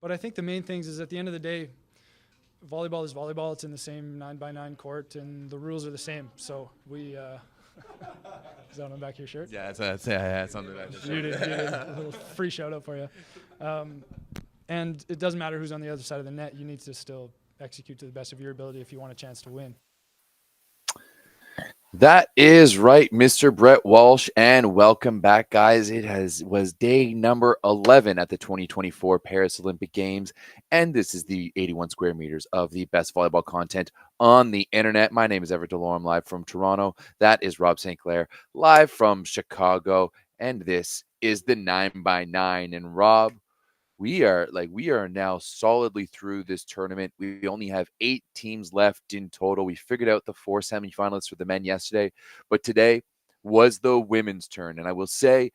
But I think the main things is at the end of the day, volleyball is volleyball. It's in the same 9x9 court, and the rules are the same. So we. Is that on the back of your shirt? Yeah, it's on the back of the shirt. You did. A little free shout out for you. And it doesn't matter who's on the other side of the net. You need to still execute to the best of your ability if you want a chance to win. That is right, Mr. Brett Walsh, and welcome back, guys. It was day number 11 at the 2024 Paris Olympic Games, and this is the 81 square meters of the best volleyball content on the internet. My name is Everett Delorme, live from Toronto. That is Rob St. Clair, live from Chicago, and this is the 9x9. And Rob, we are now solidly through this tournament. We only have 8 teams left in total. We figured out the 4 semifinalists for the men yesterday, but today was the women's turn. And I will say,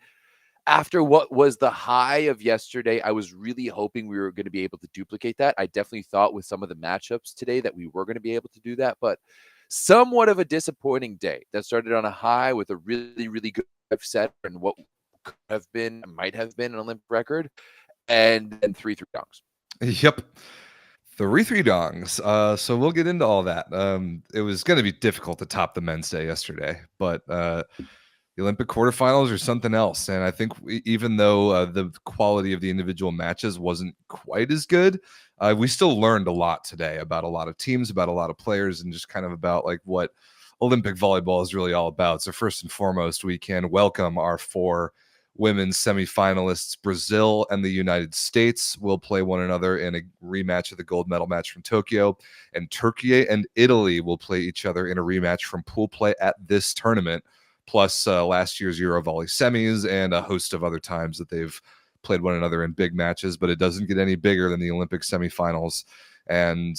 after what was the high of yesterday, I was really hoping we were going to be able to duplicate that. I definitely thought with some of the matchups today that we were going to be able to do that, but somewhat of a disappointing day that started on a high with a really, really good set and what might have been an Olympic record, and then 3-3 dongs. Yep. 3-3 dongs. So we'll get into all that. It was going to be difficult to top the men's day yesterday, but the Olympic quarterfinals are something else. And I think even though the quality of the individual matches wasn't quite as good, we still learned a lot today about a lot of teams, about a lot of players, and just kind of about like what Olympic volleyball is really all about. So first and foremost, we can welcome our 4 women's semifinalists. Brazil and the United States will play one another in a rematch of the gold medal match from Tokyo, and Türkiye and Italy will play each other in a rematch from pool play at this tournament, plus last year's Euro volley semis and a host of other times that they've played one another in big matches. But it doesn't get any bigger than the Olympic semifinals, and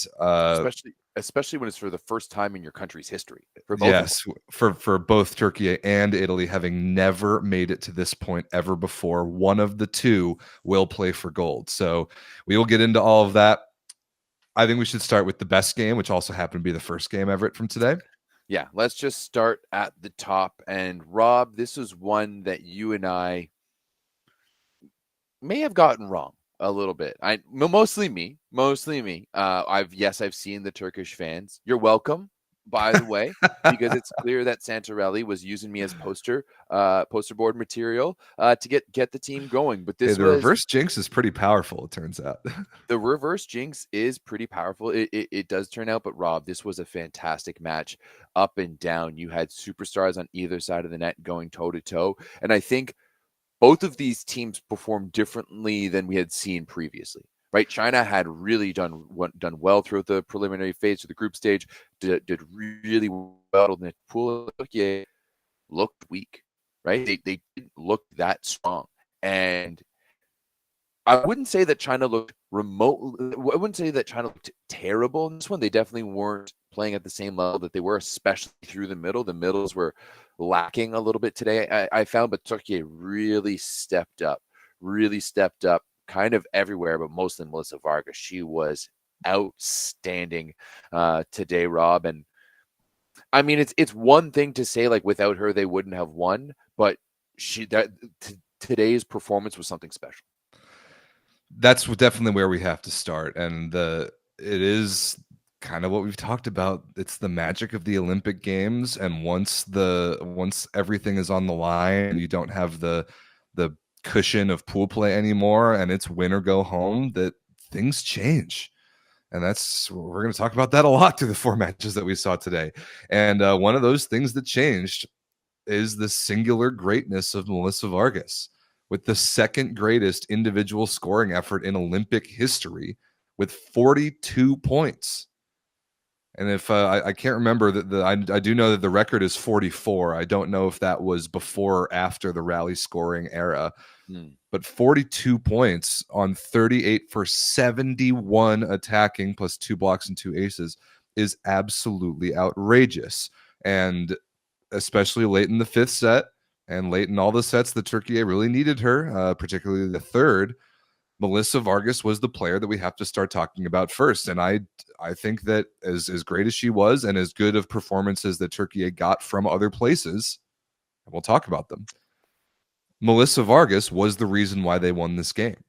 especially when it's for the first time in your country's history. For both yes, for both Türkiye and Italy, having never made it to this point ever before, one of the two will play for gold. So we will get into all of that. I think we should start with the best game, which also happened to be the first game, Everett, from today. Yeah, let's just start at the top. And Rob, this is one that you and I may have gotten wrong a little bit. Mostly me. I've seen the Turkish fans. You're welcome, by the way, because it's clear that Santarelli was using me as poster board material to get the team going. But the reverse jinx is pretty powerful, it turns out. The reverse jinx is pretty powerful. It does turn out. But Rob, this was a fantastic match, up and down. You had superstars on either side of the net going toe to toe, and I think both of these teams performed differently than we had seen previously, right? China had really done well throughout the preliminary phase of the group stage, did really well in the pool. Türkiye looked weak, right? They didn't look that strong. And I wouldn't say that China looked terrible in this one. They definitely weren't playing at the same level that they were, especially through the middle. The middles were lacking a little bit today, I found, but Türkiye really stepped up kind of everywhere, but mostly Melissa Vargas. She was outstanding today, Rob. And I mean, it's one thing to say like without her they wouldn't have won, but today's performance was something special. That's definitely where we have to start, and it is kind of what we've talked about. It's the magic of the Olympic Games, and once everything is on the line, you don't have the cushion of pool play anymore, and it's win or go home, that things change. And we're going to talk about that a lot through the 4 matches that we saw today. And one of those things that changed is the singular greatness of Melissa Vargas, with the second greatest individual scoring effort in Olympic history with 42 points. And if I can't remember I do know that the record is 44. I don't know if that was before or after the rally scoring era, but 42 points on 38 for 71 attacking plus 2 blocks and 2 aces is absolutely outrageous. And especially late in the 5th set and late in all the sets that Türkiye really needed her, particularly the 3rd, Melissa Vargas was the player that we have to start talking about first. And I think that as great as she was and as good of performances that Türkiye got from other places, and we'll talk about them, Melissa Vargas was the reason why they won this game.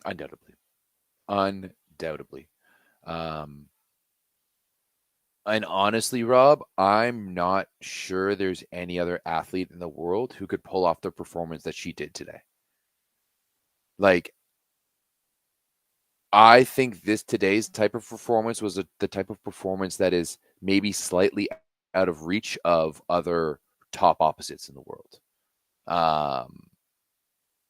Undoubtedly. Undoubtedly. And honestly, Rob, I'm not sure there's any other athlete in the world who could pull off the performance that she did today. Like, I think today's type of performance was the type of performance that is maybe slightly out of reach of other top opposites in the world.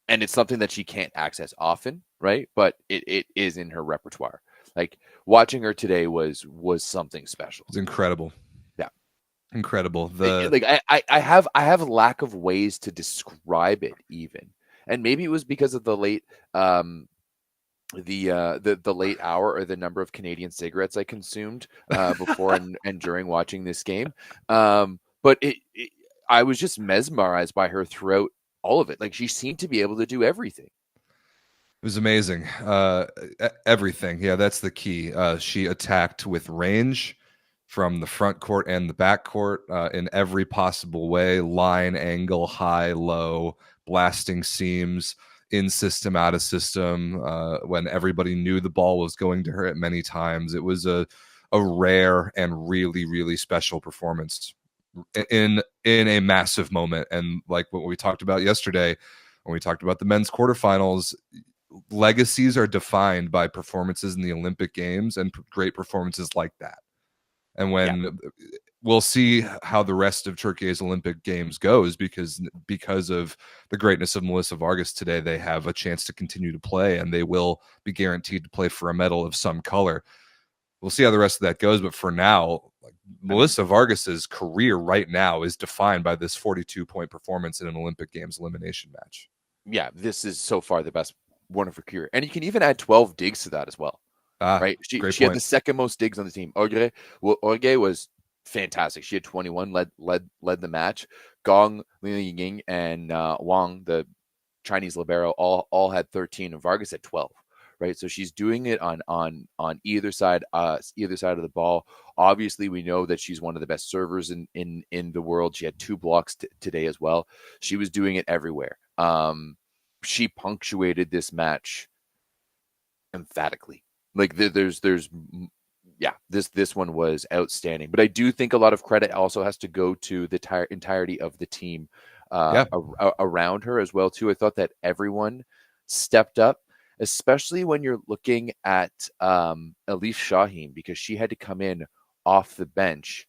And it's something that she can't access often, right? But it is in her repertoire. Like, watching her today was something special. It's incredible. Yeah. Incredible. I have a lack of ways to describe it even. And maybe it was because of the late the late hour or the number of Canadian cigarettes I consumed before and during watching this game. But I was just mesmerized by her throughout all of it. Like, she seemed to be able to do everything. It was amazing. Everything. Yeah, that's the key. She attacked with range from the front court and the back court in every possible way. Line, angle, high, low, blasting seams, in system, out of system, when everybody knew the ball was going to her at many times. It was a rare and really, really special performance in a massive moment. And like what we talked about yesterday, when we talked about the men's quarterfinals, legacies are defined by performances in the Olympic Games and great performances like that. And when we'll see how the rest of Türkiye's Olympic Games goes, because of the greatness of Melissa Vargas today, they have a chance to continue to play, and they will be guaranteed to play for a medal of some color. We'll see how the rest of that goes, but for now, Melissa Vargas's career right now is defined by this 42-point performance in an Olympic Games elimination match. Yeah, this is so far the best one of her career, and you can even add 12 digs to that as well. Right? She had the second most digs on the team. Orge was fantastic. She had 21, led the match. Gong, Li Ying, and Wang, the Chinese libero, all had 13, and Vargas had 12. Right, so she's doing it on either side of the ball. Obviously, we know that she's one of the best servers in the world. She had 2 blocks today as well. She was doing it everywhere. She punctuated this match emphatically. Like, this one was outstanding. But I do think a lot of credit also has to go to the entirety of the team around her as well too. I thought that everyone stepped up, especially when you're looking at Elif Şahin, because she had to come in off the bench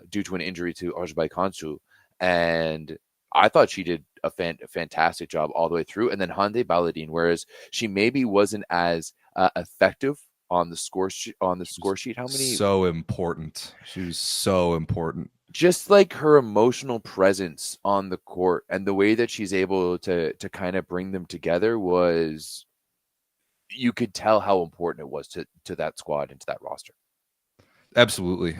due to an injury to Özbay Kansu, and I thought she did a fantastic job all the way through. And then Hande Baladin, whereas she maybe wasn't as effective on the score sheet. How many? So important. She was so important. Just like her emotional presence on the court and the way that she's able to kind of bring them together was, you could tell how important it was to that squad and to that roster. Absolutely.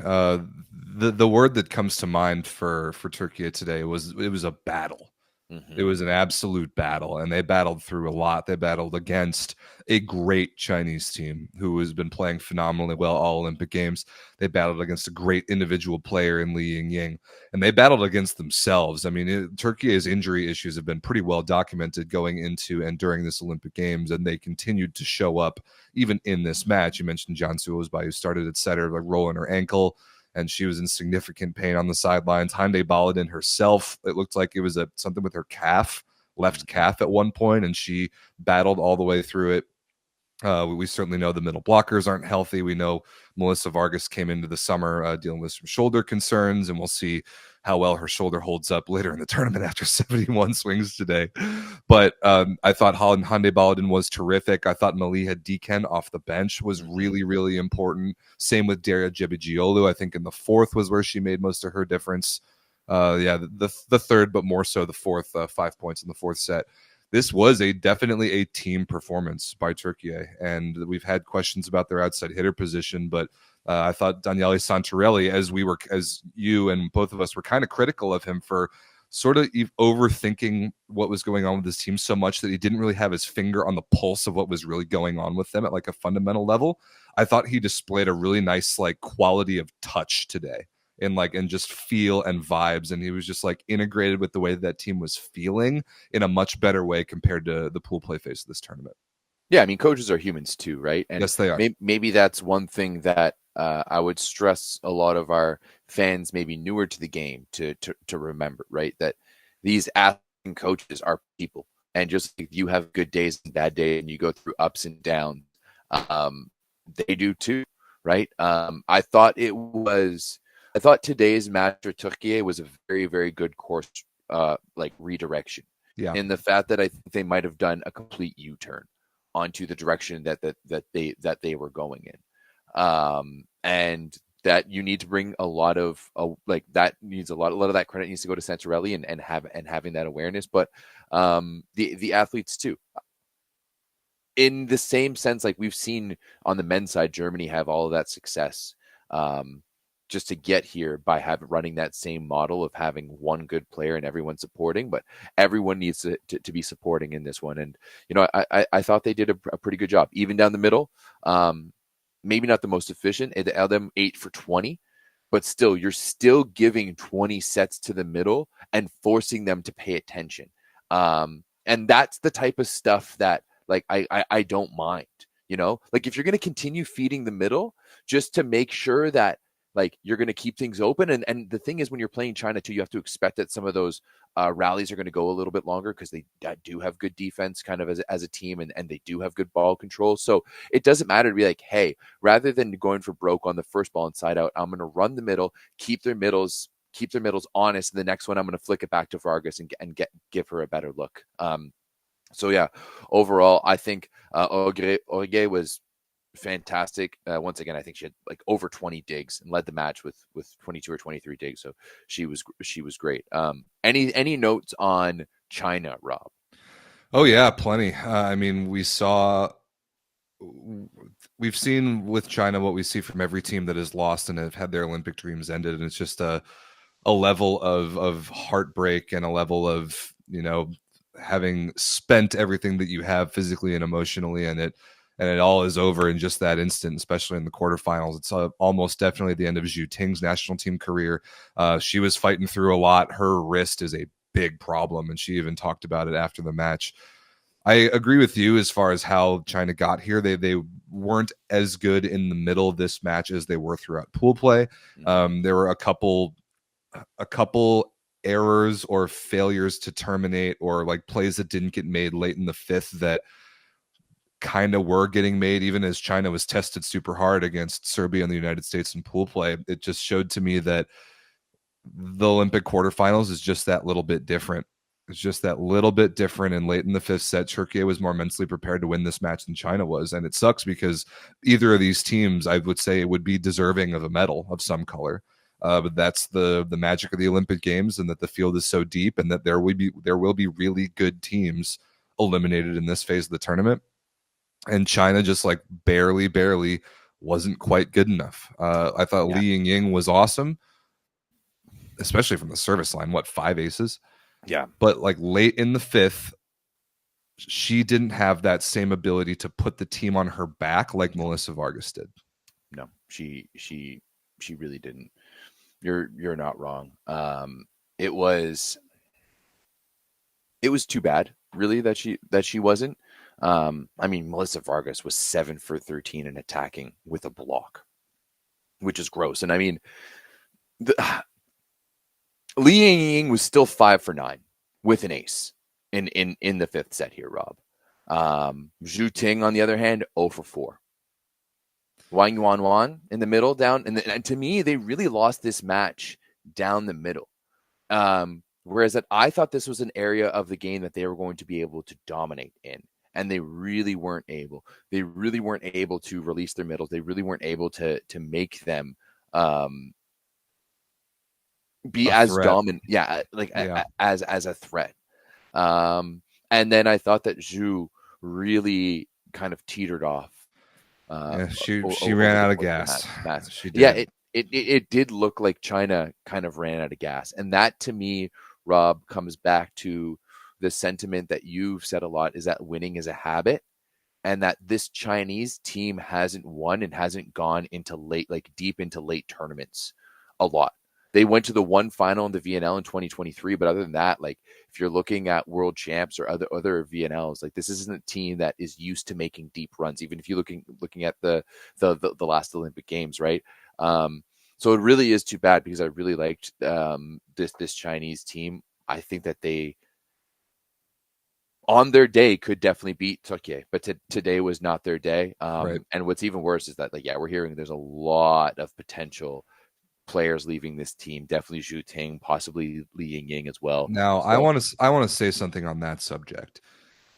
The word that comes to mind for Türkiye today was a battle. Mm-hmm. It was an absolute battle, and they battled through a lot. They battled against a great Chinese team who has been playing phenomenally well all Olympic Games. They battled against a great individual player in Li Ying, and they battled against themselves. I mean, Türkiye's injury issues have been pretty well documented going into and during this Olympic Games, and they continued to show up even in this match. You mentioned Cansu Özbay, who started at setter, like rolling her ankle, and she was in significant pain on the sidelines. Hande Baladin herself, it looked like it was something with her left calf at one point, and she battled all the way through it. We certainly know the middle blockers aren't healthy. We know Melissa Vargas came into the summer dealing with some shoulder concerns, and we'll see how well her shoulder holds up later in the tournament after 71 swings today. But I thought Hande Baladin was terrific. I thought Maliha Diken off the bench was really, really important. Same with Daria Cebigiolu. I think in the fourth was where she made most of her difference. The third, but more so the fourth, 5 points in the fourth set. This was definitely a team performance by Türkiye, and we've had questions about their outside hitter position, but I thought Daniele Santarelli, as you and both of us were kind of critical of him for sort of overthinking what was going on with his team so much that he didn't really have his finger on the pulse of what was really going on with them at like a fundamental level. I thought he displayed a really nice like quality of touch today and just feel and vibes, and he was just like integrated with the way that team was feeling in a much better way compared to the pool play phase of this tournament. Yeah, I mean, coaches are humans too, right? And Yes, they are. maybe that's one thing that I would stress a lot of our fans, maybe newer to the game, to remember, right? That these athletes and coaches are people, and just like you have good days and bad days, and you go through ups and downs. Um, they do too, right? I thought today's match for Türkiye was a very, very good course, like redirection, Yeah. in the fact that I think they might have done a complete U-turn onto the direction that they were going in, and that you need to bring a lot of like that needs a lot of that credit needs to go to Santarelli and having that awareness, but the athletes too, in the same sense, like we've seen on the men's side, Germany have all of that success, just to get here by running that same model of having one good player and everyone supporting, but everyone needs to be supporting in this one. And, I thought they did a pretty good job, even down the middle. Maybe not the most efficient. It held them 8 for 20, but still, you're still giving 20 sets to the middle and forcing them to pay attention. And that's the type of stuff that, like, I don't mind, like if you're going to continue feeding the middle just to make sure that, like, you're going to keep things open. And the thing is, when you're playing China too, you have to expect that some of those rallies are going to go a little bit longer because they do have good defense kind of as a team, and they do have good ball control. So it doesn't matter to be like, hey, rather than going for broke on the first ball inside out, I'm going to run the middle, keep their middles honest. And the next one, I'm going to flick it back to Vargas and give her a better look. So yeah, overall, I think Orge was fantastic. Once again, I think she had like over 20 digs and led the match with 22 or 23 digs. So she was great. Any notes on China, Rob? Oh yeah, plenty. I mean, we've seen with China what we see from every team that has lost and have had their Olympic dreams ended, and it's just a level of heartbreak and a level of having spent everything that you have physically and emotionally, and it all is over in just that instant, especially in the quarterfinals. It's almost definitely the end of Zhu Ting's national team career. She was fighting through a lot. Her wrist is a big problem, and she even talked about it after the match. I agree with you as far as how China got here. They weren't as good in the middle of this match as they were throughout pool play. There were a couple errors or failures to terminate, or like plays that didn't get made late in the fifth that kind of were getting made, even as China was tested super hard against Serbia and the United States in pool play. It just showed to me that the Olympic quarterfinals is just that little bit different. It's just that little bit different. And late in the fifth set, Türkiye was more mentally prepared to win this match than China was. And it sucks because either of these teams, I would say, would be deserving of a medal of some color. But that's the magic of the Olympic Games, and that the field is so deep, and that there will be really good teams eliminated in this phase of the tournament. And China just like barely wasn't quite good enough. I thought Li Yingying was awesome, especially from the service line. 5 aces? Yeah. But like late in the fifth, she didn't have that same ability to put the team on her back like Melissa Vargas did. No, she really didn't. You're not wrong. It was too bad, really, that she wasn't. I mean, Melissa Vargas was 7 for 13 in attacking with a block, which is gross. And I mean, Li Yingying was still 5 for 9 with an ace in the fifth set here, Rob. Zhu Ting, on the other hand, 0 for 4. Wang Yuanwan in the middle, down, and to me, they really lost this match down the middle. Whereas that I thought this was an area of the game that they were going to be able to dominate in, and they really weren't able. They really weren't able to release their middles. They really weren't able to make them be as dominant. Yeah, as a threat. And then I thought that Zhu really kind of teetered off. She ran out of gas. She did. Yeah, it did look like China kind of ran out of gas. And that, to me, Rob, comes back to the sentiment that you've said a lot, is that winning is a habit, and that this Chinese team hasn't won and hasn't gone into deep into late tournaments a lot. They went to the one final in the VNL in 2023, but other than that, like if you're looking at world champs or other VNLs, like this isn't a team that is used to making deep runs. Even if you're looking at the last Olympic Games, right? So it really is too bad because I really liked this Chinese team. I think that they, on their day, could definitely beat Türkiye, but today was not their day. Right. And what's even worse is that, like, we're hearing there's a lot of potential players leaving this team. Definitely Zhu Ting, possibly Li Yingying as well. Now, So, I want to say something on that subject.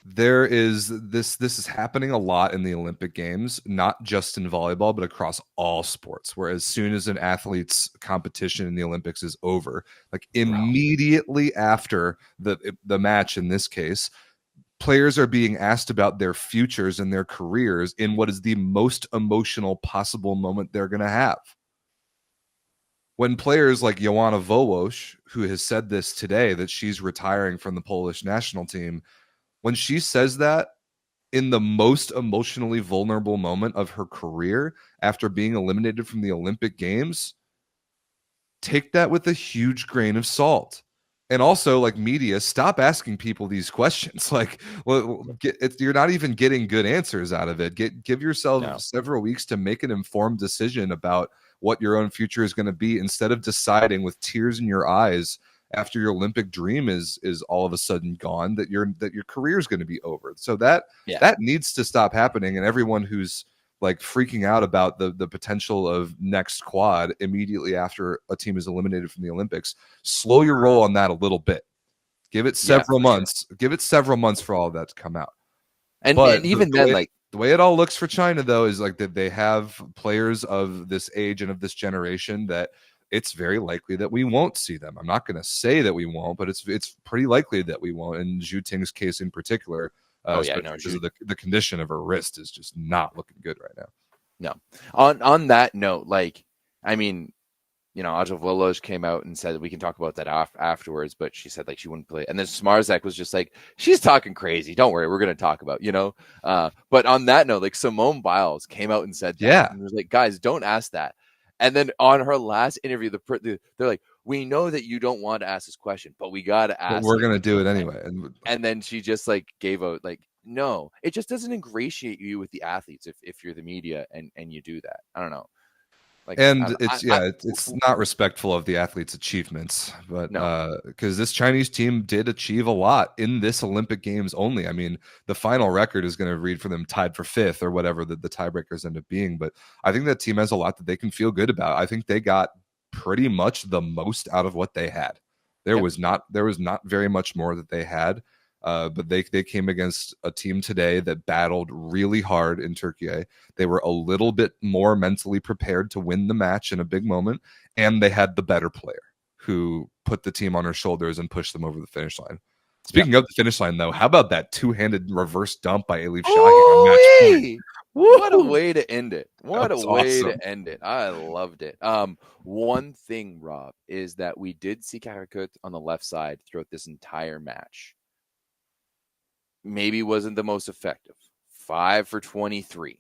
There is this is happening a lot in the Olympic Games, not just in volleyball, but across all sports. Where as soon as an athlete's competition in the Olympics is over, like immediately after the match in this case, players are being asked about their futures and their careers in what is the most emotional possible moment they're going to have. When players like Joanna Wołosz, who has said this today, that she's retiring from the Polish national team, when she says that in the most emotionally vulnerable moment of her career after being eliminated from the Olympic Games, take that with a huge grain of salt. And also, like, media, stop asking people these questions. Like, you're not even getting good answers out of it. Give yourself several weeks to make an informed decision about what your own future is going to be, instead of deciding with tears in your eyes after your Olympic dream is all of a sudden gone, that your career is going to be over. So that needs to stop happening. And everyone who's like freaking out about the potential of next quad immediately after a team is eliminated from the Olympics, slow your roll on that a little bit. Give it several months. Sure. Give it several months for all of that to come out. And even then, the way it all looks for China, though, is like that they have players of this age and of this generation that it's very likely that we won't see them. I'm not going to say that we won't, but it's pretty likely that we won't. In Zhu Ting's case in particular, because of the condition of her wrist is just not looking good right now. No. On that note, like, I mean, you know, Aja Voloj came out and said we can talk about that afterwards, but she said like she wouldn't play. And then Smarzak was just like, she's talking crazy. Don't worry, we're going to talk about, you know. But on that note, like Simone Biles came out and said that, and was like, guys, don't ask that. And then on her last interview, they're like, we know that you don't want to ask this question, but we got to ask. But we're going to do it anyway. And then she just like gave out like, no, it just doesn't ingratiate you with the athletes if you're the media and you do that. I don't know. Like, and it's not respectful of the athletes' achievements, but because this Chinese team did achieve a lot in this Olympic Games only. I mean, the final record is going to read for them tied for 5th or whatever the tiebreakers end up being. But I think that team has a lot that they can feel good about. I think they got pretty much the most out of what they had. There was not very much more that they had. But they came against a team today that battled really hard in Türkiye. They were a little bit more mentally prepared to win the match in a big moment, and they had the better player who put the team on her shoulders and pushed them over the finish line. Speaking of the finish line, though, how about that two-handed reverse dump by Elif Shahi on match point? What a way to end it. What a way awesome. to end it. I loved it. One thing, Rob, is that we did see Karakut on the left side throughout this entire match. Maybe wasn't the most effective. 5 for 23.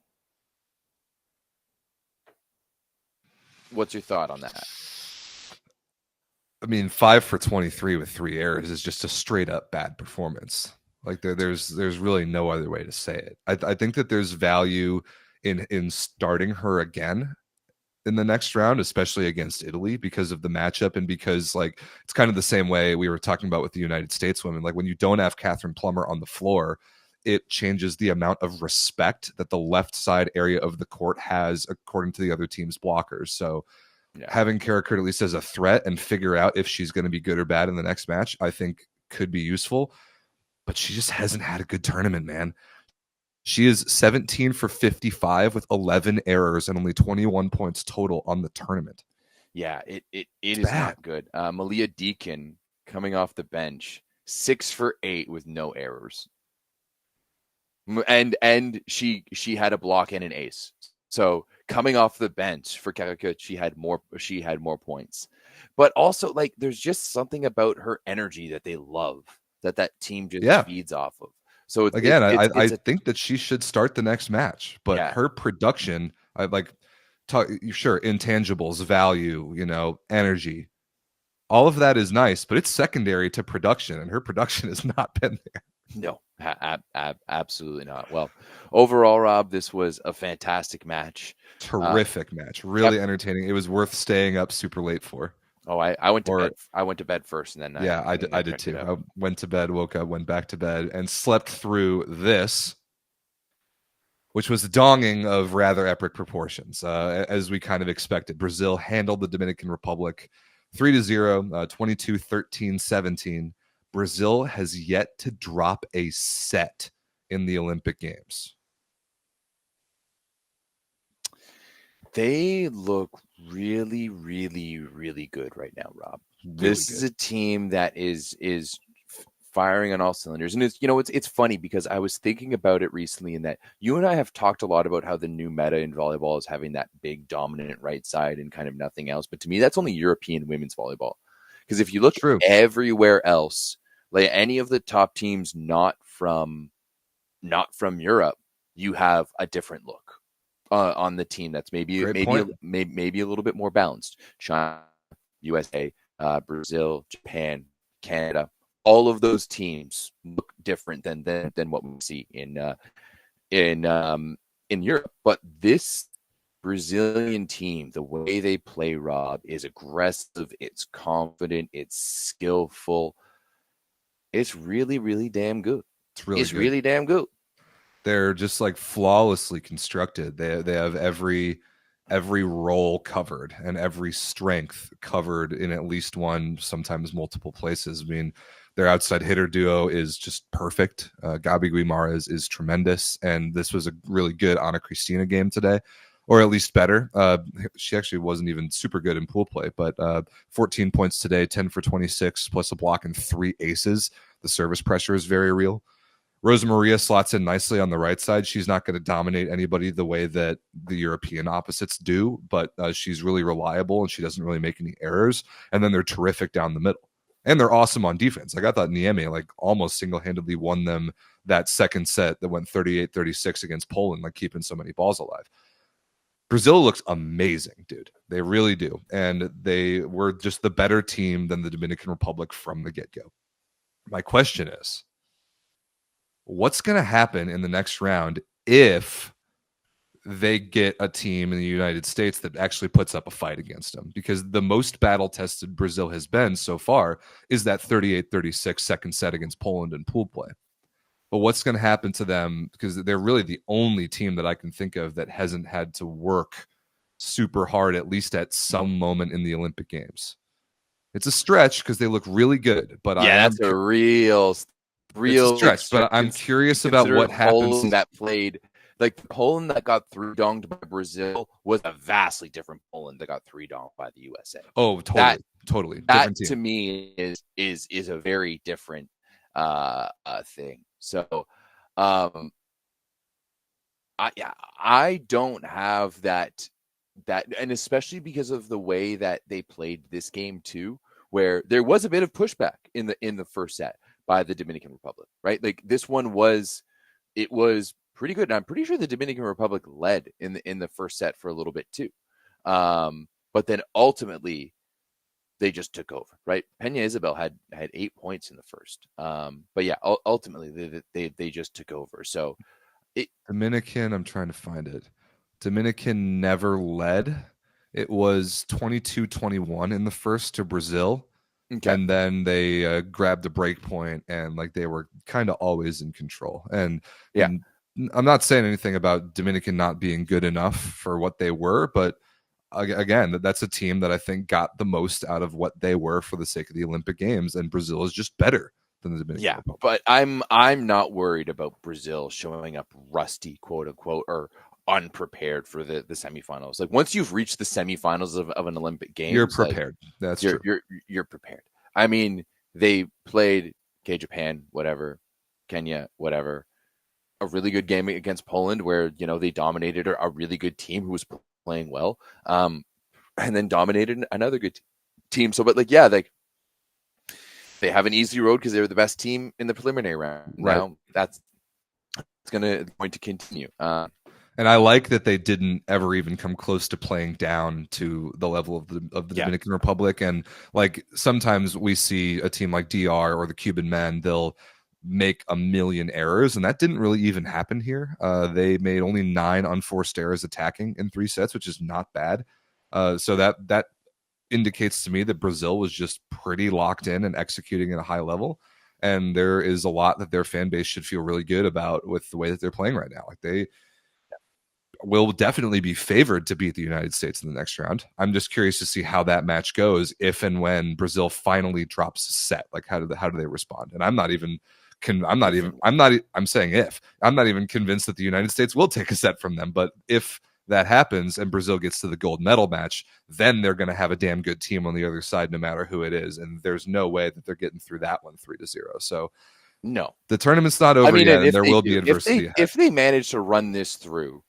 What's your thought on that? I mean, 5 for 23 with 3 errors is just a straight up bad performance. Like there's really no other way to say it. I think that there's value in starting her again in the next round, especially against Italy, because of the matchup and because like it's kind of the same way we were talking about with the United States women. Like when you don't have Catherine Plummer on the floor, it changes the amount of respect that the left side area of the court has according to the other team's blockers. So having Kara Kurt at least as a threat and figure out if she's going to be good or bad in the next match, I think could be useful. But she just hasn't had a good tournament, man. She is 17 for 55 with 11 errors and only 21 points total on the tournament. Yeah, it is bad. Not good. Malia Deakin coming off the bench, 6 for 8 with no errors. And she had a block and an ace. So coming off the bench for Karakut, she had more points. But also, like, there's just something about her energy that they love, that team just feeds off of. So I think that she should start the next match, but her production, sure, intangibles, value, energy, all of that is nice, but it's secondary to production, and her production has not been there. No, absolutely not. Well, overall, Rob, this was a fantastic match. Terrific match, really entertaining. It was worth staying up super late for. Oh, I went to bed. I went to bed first, and then I did too. I went to bed, woke up, went back to bed, and slept through this, which was a donging of rather epic proportions, as we kind of expected. Brazil handled the Dominican Republic 3-0, 22-13, 17. Brazil has yet to drop a set in the Olympic Games. They look really, really, really good right now, Rob. This is a team that is firing on all cylinders. And it's funny because I was thinking about it recently, in that you and I have talked a lot about how the new meta in volleyball is having that big dominant right side and kind of nothing else. But to me, that's only European women's volleyball. Because if you look everywhere else, like any of the top teams not from Europe, you have a different look on the team that's maybe a little bit more balanced. China, USA, Brazil, Japan, Canada, all of those teams look different than what we see in Europe. But this Brazilian team, the way they play, Rob, is aggressive, it's confident, it's skillful. It's really, really damn good. It's really damn good. They're just like flawlessly constructed. They have every role covered and every strength covered in at least one, sometimes multiple places. I mean, their outside hitter duo is just perfect. Gabi Guimaraes is tremendous, and this was a really good Ana Cristina game today, or at least better. She actually wasn't even super good in pool play, but 14 points today, 10 for 26, plus a block and 3 aces. The service pressure is very real. Rosa Maria slots in nicely on the right side. She's not going to dominate anybody the way that the European opposites do, but she's really reliable and she doesn't really make any errors. And then they're terrific down the middle. And they're awesome on defense. Like, I thought Niemi almost single-handedly won them that second set that went 38-36 against Poland, keeping so many balls alive. Brazil looks amazing, dude. They really do. And they were just the better team than the Dominican Republic from the get-go. My question is, what's going to happen in the next round if they get a team in the United States that actually puts up a fight against them? Because the most battle-tested Brazil has been so far is that 38-36 second set against Poland in pool play. But what's going to happen to them? Because they're really the only team that I can think of that hasn't had to work super hard, at least at some moment in the Olympic Games. It's a stretch because they look really good. But that's a real stretch. But I'm curious about what happens. That played, like, Poland that got 3-donged by Brazil was a vastly different Poland that got 3-donged by the USA. Oh, totally. That to me is a very different thing. So, I don't have that, and especially because of the way that they played this game too, where there was a bit of pushback in the first set by the Dominican Republic, right? Like, this one was pretty good. And I'm pretty sure the Dominican Republic led in the first set for a little bit too. But then ultimately they just took over, right? Peña Isabel had 8 points in the first. But yeah, ultimately they just took over. So Dominican, I'm trying to find it. Dominican never led. It was 22-21 in the first to Brazil. Okay. And then they grabbed the break point, and they were kind of always in control. And I'm not saying anything about Dominican not being good enough for what they were, but again, that's a team that I think got the most out of what they were for the sake of the Olympic Games, and Brazil is just better than the Dominican Republic. But I'm not worried about Brazil showing up rusty, quote unquote, or unprepared for the semifinals. Like, once you've reached the semifinals of an Olympic Games, you're prepared. That's true. You're prepared. I mean, they played Japan, whatever, Kenya, whatever, a really good game against Poland where, they dominated a really good team who was playing well, and then dominated another good team. So, but they have an easy road because they were the best team in the preliminary round. Right. Now that's going to continue. And I like that they didn't ever even come close to playing down to the level of the Dominican Republic. And like sometimes we see a team like DR or the Cuban men, they'll make a million errors, and that didn't really even happen here. They made only 9 unforced errors attacking in 3 sets, which is not bad. So that indicates to me that Brazil was just pretty locked in and executing at a high level. And there is a lot that their fan base should feel really good about with the way that they're playing right now. Like they will definitely be favored to beat the United States in the next round. I'm just curious to see how that match goes if and when Brazil finally drops a set. Like how do they respond? And I'm not even convinced that the United States will take a set from them. But if that happens and Brazil gets to the gold medal match, then they're going to have a damn good team on the other side, no matter who it is. And there's no way that they're getting through that one 3-0. So no, the tournament's not over yet, and there will be adversity. If they manage to run this through,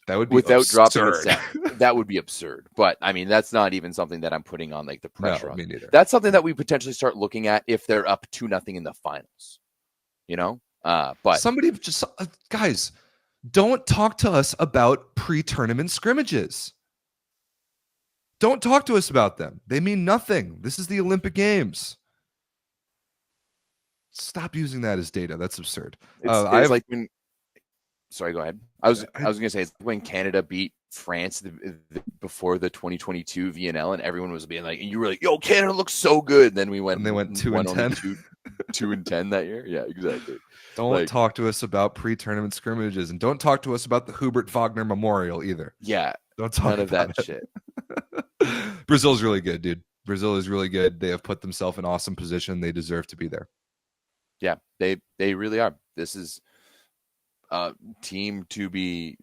that would be without absurd. dropping a set, that would be absurd. But I mean, that's not even something that I'm putting on like the pressure on. Me neither. That's something that we potentially start looking at if they're up 2-0 in the finals. But somebody just guys, don't talk to us about pre-tournament scrimmages. Don't talk to us about them. They mean nothing. This is the Olympic Games. Stop using that as data. That's absurd. It's like when. Sorry, go ahead. I was going to say, it's when Canada beat France before the 2022 VNL, and everyone was being like, and you were like, "Yo, Canada looks so good." And then we went, and they went 2-10, 2-10 that year. Yeah, exactly. Don't talk to us about pre-tournament scrimmages, and don't talk to us about the Hubert Wagner Memorial either. Yeah, don't talk none of that shit. Brazil's really good, dude. Brazil is really good. They have put themselves in awesome position. They deserve to be there. Yeah, they really are. This is a team to be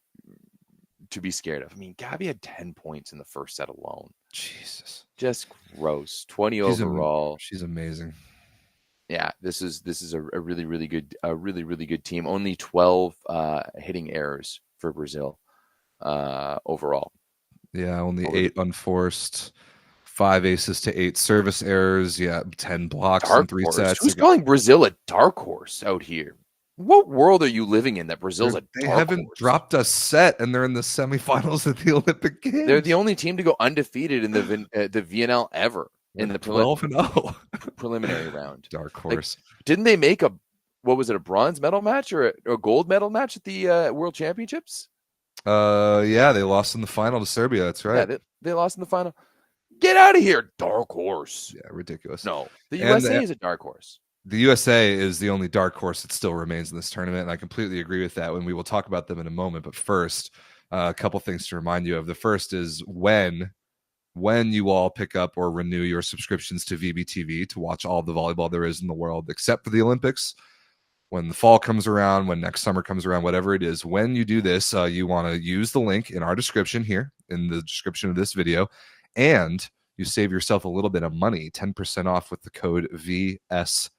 scared of. I mean, Gabby had 10 points in the first set alone. Jesus, just gross. 20 overall. She's amazing. Yeah, this is a really really good team. Only 12 hitting errors for Brazil overall. Yeah, only 8 unforced, 5 aces to 8 service errors. Yeah, 10 blocks in 3 sets. Who's calling Brazil a dark horse out here? What world are you living in that Brazil's a dark horse? They haven't dropped a set, and they're in the semifinals of the Olympic Games. They're the only team to go undefeated in the VNL ever in the 12-0 preliminary round. Dark horse. Like, didn't they make a bronze medal match or a gold medal match at the World Championships? Yeah, they lost in the final to Serbia. That's right. Yeah, they lost in the final. Get out of here, dark horse. Yeah, ridiculous. No, the USA is a dark horse. The USA is the only dark horse that still remains in this tournament, and I completely agree with that. When we will talk about them in a moment, but first, a couple things to remind you of. The first is when you all pick up or renew your subscriptions to VBTV to watch all the volleyball there is in the world, except for the Olympics. When the fall comes around, when next summer comes around, whatever it is, when you do this, you want to use the link in our description here, in the description of this video, and you save yourself a little bit of money, 10% off with the code VS10.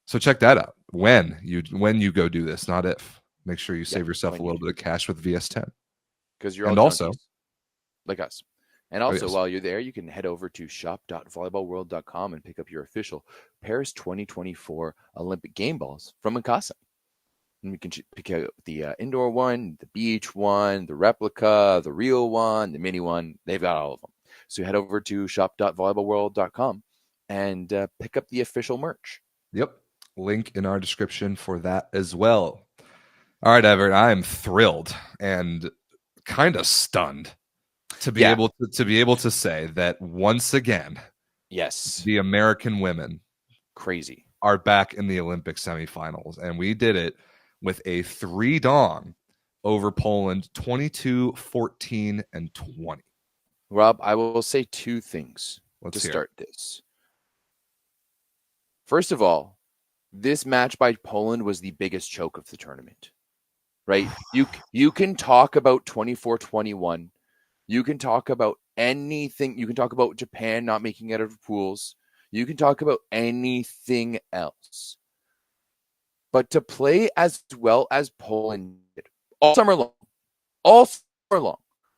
So check that out. When you go do this, not if. Make sure you save yourself a little bit of cash with VS10. Because you're all also like us. And also, while you're there, you can head over to shop.volleyballworld.com and pick up your official Paris 2024 Olympic game balls from Mikasa. And we can pick out the indoor one, the beach one, the replica, the real one, the mini one. They've got all of them. So head over to shop.volleyballworld.com and pick up the official merch. Yep. Link in our description for that as well. All right, Everett, I am thrilled and kind of stunned to be able to say that once again, yes, the American women are back in the Olympic semifinals, and we did it with a 3-dong over Poland, 22, 14, and 20. Rob, I will say 2 things to start this. First of all, this match by Poland was the biggest choke of the tournament, right? You can talk about 24-21. You can talk about anything. You can talk about Japan not making it out of pools. You can talk about anything else. But to play as well as Poland did all summer long,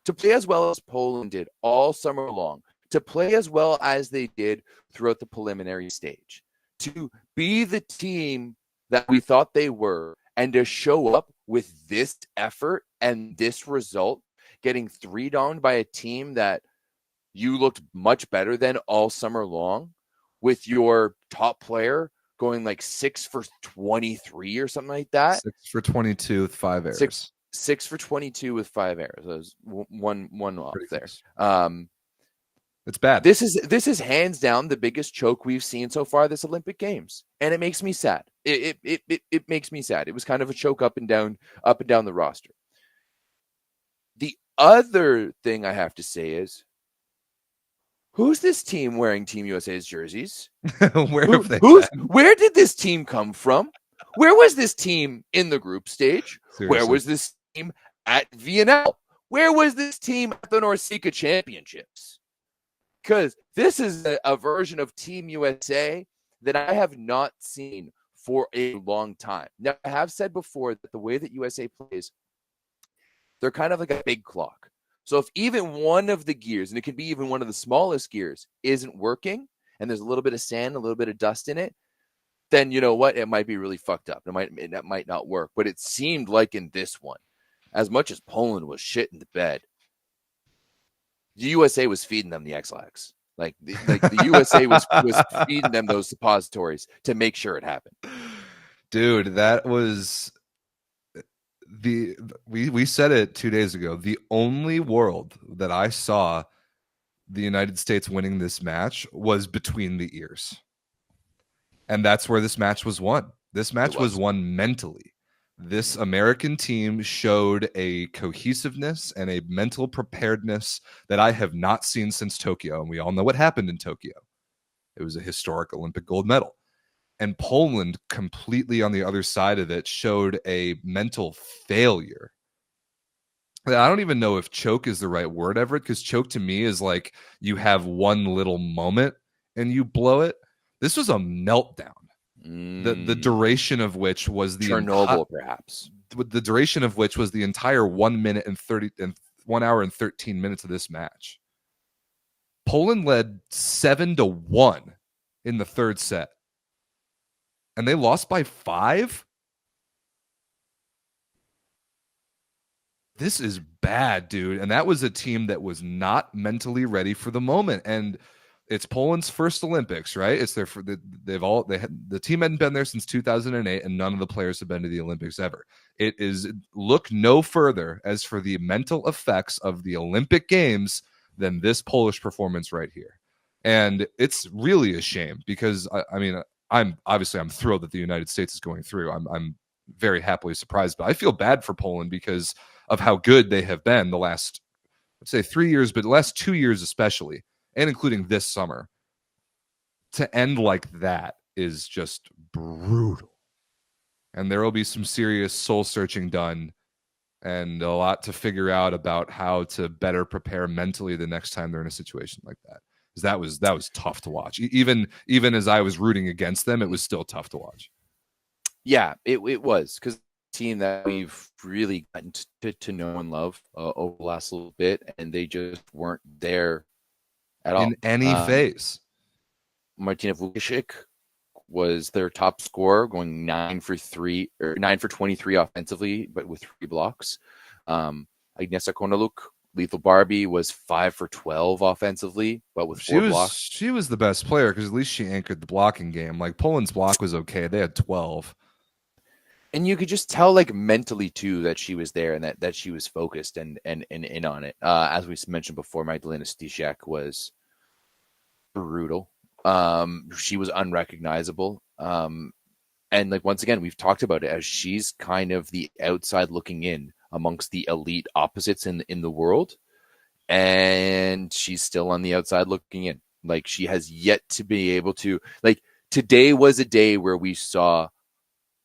to play as well as Poland did all summer long, to play as well as they did throughout the preliminary stage, to be the team that we thought they were, And to show up with this effort and this result, getting 3-downed by a team that you looked much better than all summer long, with your top player going like 6 for 23 or something like that. 6 for 22 with 5 errors. 6 for 22 with 5 errors. That was one off Pretty there. close. It's bad. This is hands down the biggest choke we've seen so far this Olympic Games, and it makes me sad. It makes me sad. It was kind of a choke up and down the roster. The other thing I have to say is, who's this team wearing Team USA's jerseys? Where did this team come from? Where was this team in the group stage? Seriously. Where was this team at VNL? Where was this team at the Norseca Championships? Because this is a version of Team USA that I have not seen for a long time. Now, I have said before that the way that USA plays, they're kind of like a big clock. So if even one of the gears, and it can be even one of the smallest gears, isn't working, and there's a little bit of sand, a little bit of dust in it, then you know what? It might be really fucked up. That might not work. But it seemed like in this one, as much as Poland was shit in the bed, the USA was feeding them the X-Lax. Like the USA was feeding them those suppositories to make sure it happened. Dude, that was we said it 2 days ago. The only world that I saw the United States winning this match was between the ears. And that's where this match was won. This match was won mentally. This American team showed a cohesiveness and a mental preparedness that I have not seen since Tokyo. And we all know what happened in Tokyo. It was a historic Olympic gold medal. And Poland, completely on the other side of it, showed a mental failure. I don't even know if choke is the right word, Everett, because choke to me is like you have one little moment and you blow it. This was a meltdown. The duration of which was the Chernobyl, perhaps. The duration of which was the entire 1 minute and 1 hour and 13 minutes of this match. Poland led 7-1 in the third set, and they lost by 5. This is bad, dude. And that was a team that was not mentally ready for the moment. And it's Poland's first Olympics, right? It's their the team hadn't been there since 2008, and none of the players have been to the Olympics ever. It is look no further as for the mental effects of the Olympic Games than this Polish performance right here. And it's really a shame because I mean, I'm thrilled that the United States is going through. I'm very happily surprised, but I feel bad for Poland because of how good they have been the last, let's say 3 years, but the last 2 years especially, and including this summer. To end like that is just brutal. And there will be some serious soul searching done and a lot to figure out about how to better prepare mentally the next time they're in a situation like that. Because that was tough to watch. Even as I was rooting against them, it was still tough to watch. Yeah, it was, because team that we've really gotten to know and love over the last little bit, and they just weren't there at all in any phase. Martina Vukicic was their top scorer, going 9 for 23 offensively, but with 3 blocks. Agnieszka Konaluk, Lethal Barbie, was 5 for 12 offensively, but with 4 blocks. She was the best player because at least she anchored the blocking game. Like Poland's block was okay; they had 12. And you could just tell, like, mentally too, that she was there and that she was focused and in on it. As we mentioned before, Magdalena Stysiak was brutal. She was unrecognizable. And like, once again, we've talked about it as she's kind of the outside looking in amongst the elite opposites in the world, and she's still on the outside looking in. Like, she has yet to be able to, like, today was a day where we saw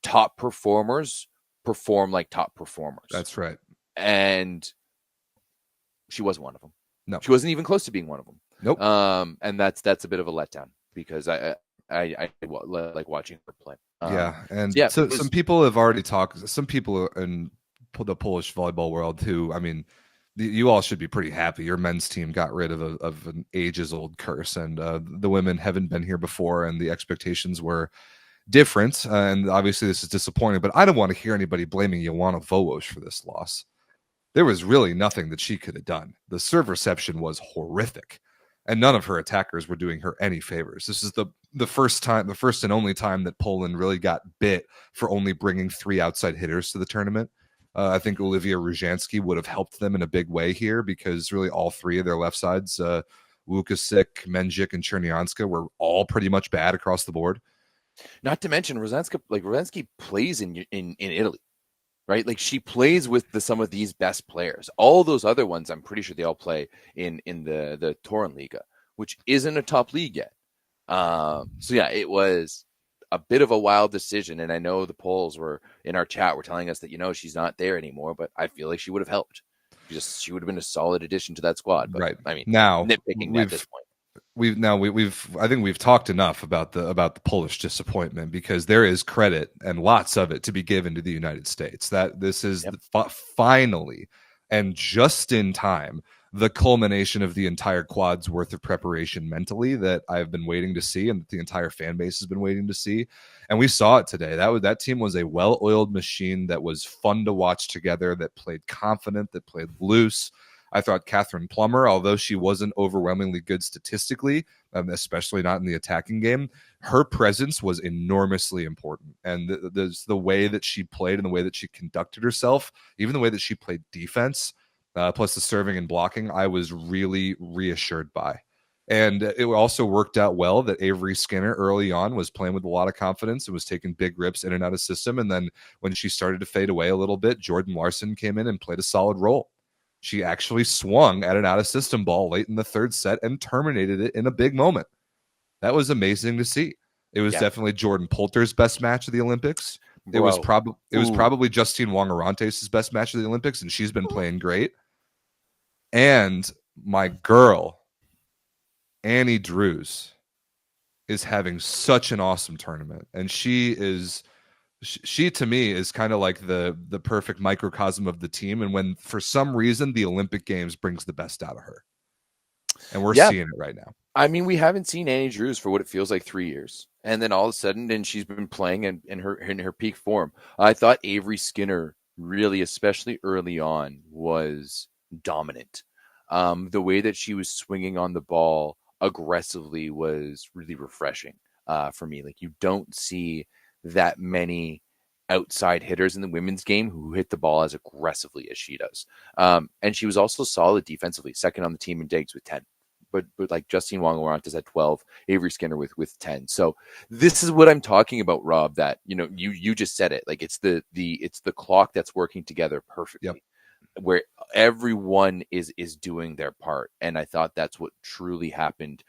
top performers perform like top performers. That's right. And she wasn't one of them. No, she wasn't even close to being one of them. Nope. And that's a bit of a letdown because I like watching her play. So some people have already talked. Some people in the Polish volleyball world who, I mean, you all should be pretty happy. Your men's team got rid of an ages-old curse, and the women haven't been here before, and the expectations were different. And obviously this is disappointing, but I don't want to hear anybody blaming Joanna Volos for this loss. There was really nothing that she could have done. The serve reception was horrific, and none of her attackers were doing her any favors. This is the first and only time that Poland really got bit for only bringing 3 outside hitters to the tournament. I think Olivia Różański would have helped them in a big way here, because really all 3 of their left sides, Łukasik, Mędzik, and Czernianska, were all pretty much bad across the board. Not to mention Różański plays in Italy, right? Like, she plays with some of these best players. All those other ones, I'm pretty sure they all play in the Torrenliga, which isn't a top league yet. So yeah, it was a bit of a wild decision, and I know the Poles were in our chat were telling us that she's not there anymore, but I feel like she would have helped. She would have been a solid addition to that squad. But, right. I mean, now nitpicking at this point. I think we've talked enough about the Polish disappointment, because there is credit, and lots of it, to be given to the United States. That this is finally, and just in time, the culmination of the entire quad's worth of preparation mentally that I've been waiting to see, and that the entire fan base has been waiting to see. And we saw it today. That team was a well-oiled machine that was fun to watch together, that played confident, that played loose. I thought Catherine Plummer, although she wasn't overwhelmingly good statistically, especially not in the attacking game, her presence was enormously important. And the way that she played and the way that she conducted herself, even the way that she played defense, plus the serving and blocking, I was really reassured by. And it also worked out well that Avery Skinner early on was playing with a lot of confidence and was taking big rips in and out of system. And then when she started to fade away a little bit, Jordan Larson came in and played a solid role. She actually swung at an out-of-system ball late in the 3rd set and terminated it in a big moment. That was amazing to see. It was definitely Jordan Poulter's best match of the Olympics. It was probably Justine Wong-Arantes' best match of the Olympics, and she's been playing great. And my girl, Annie Drews, is having such an awesome tournament, and she to me is kind of like the perfect microcosm of the team. And when for some reason the Olympic Games brings the best out of her, and we're seeing it right now. I mean, we haven't seen Annie Drews for what it feels like 3 years, and then all of a sudden, and she's been playing in her peak form. I thought Avery Skinner really, especially early on, was dominant. The way that she was swinging on the ball aggressively was really refreshing for me. Like, you don't see that many outside hitters in the women's game who hit the ball as aggressively as she does. And she was also solid defensively, second on the team in digs with 10. But like Justine Wong-Arantes at 12, Avery Skinner with 10. So this is what I'm talking about, Rob, that you just said it. Like, it's the clock that's working together perfectly. Where everyone is doing their part. And I thought that's what truly happened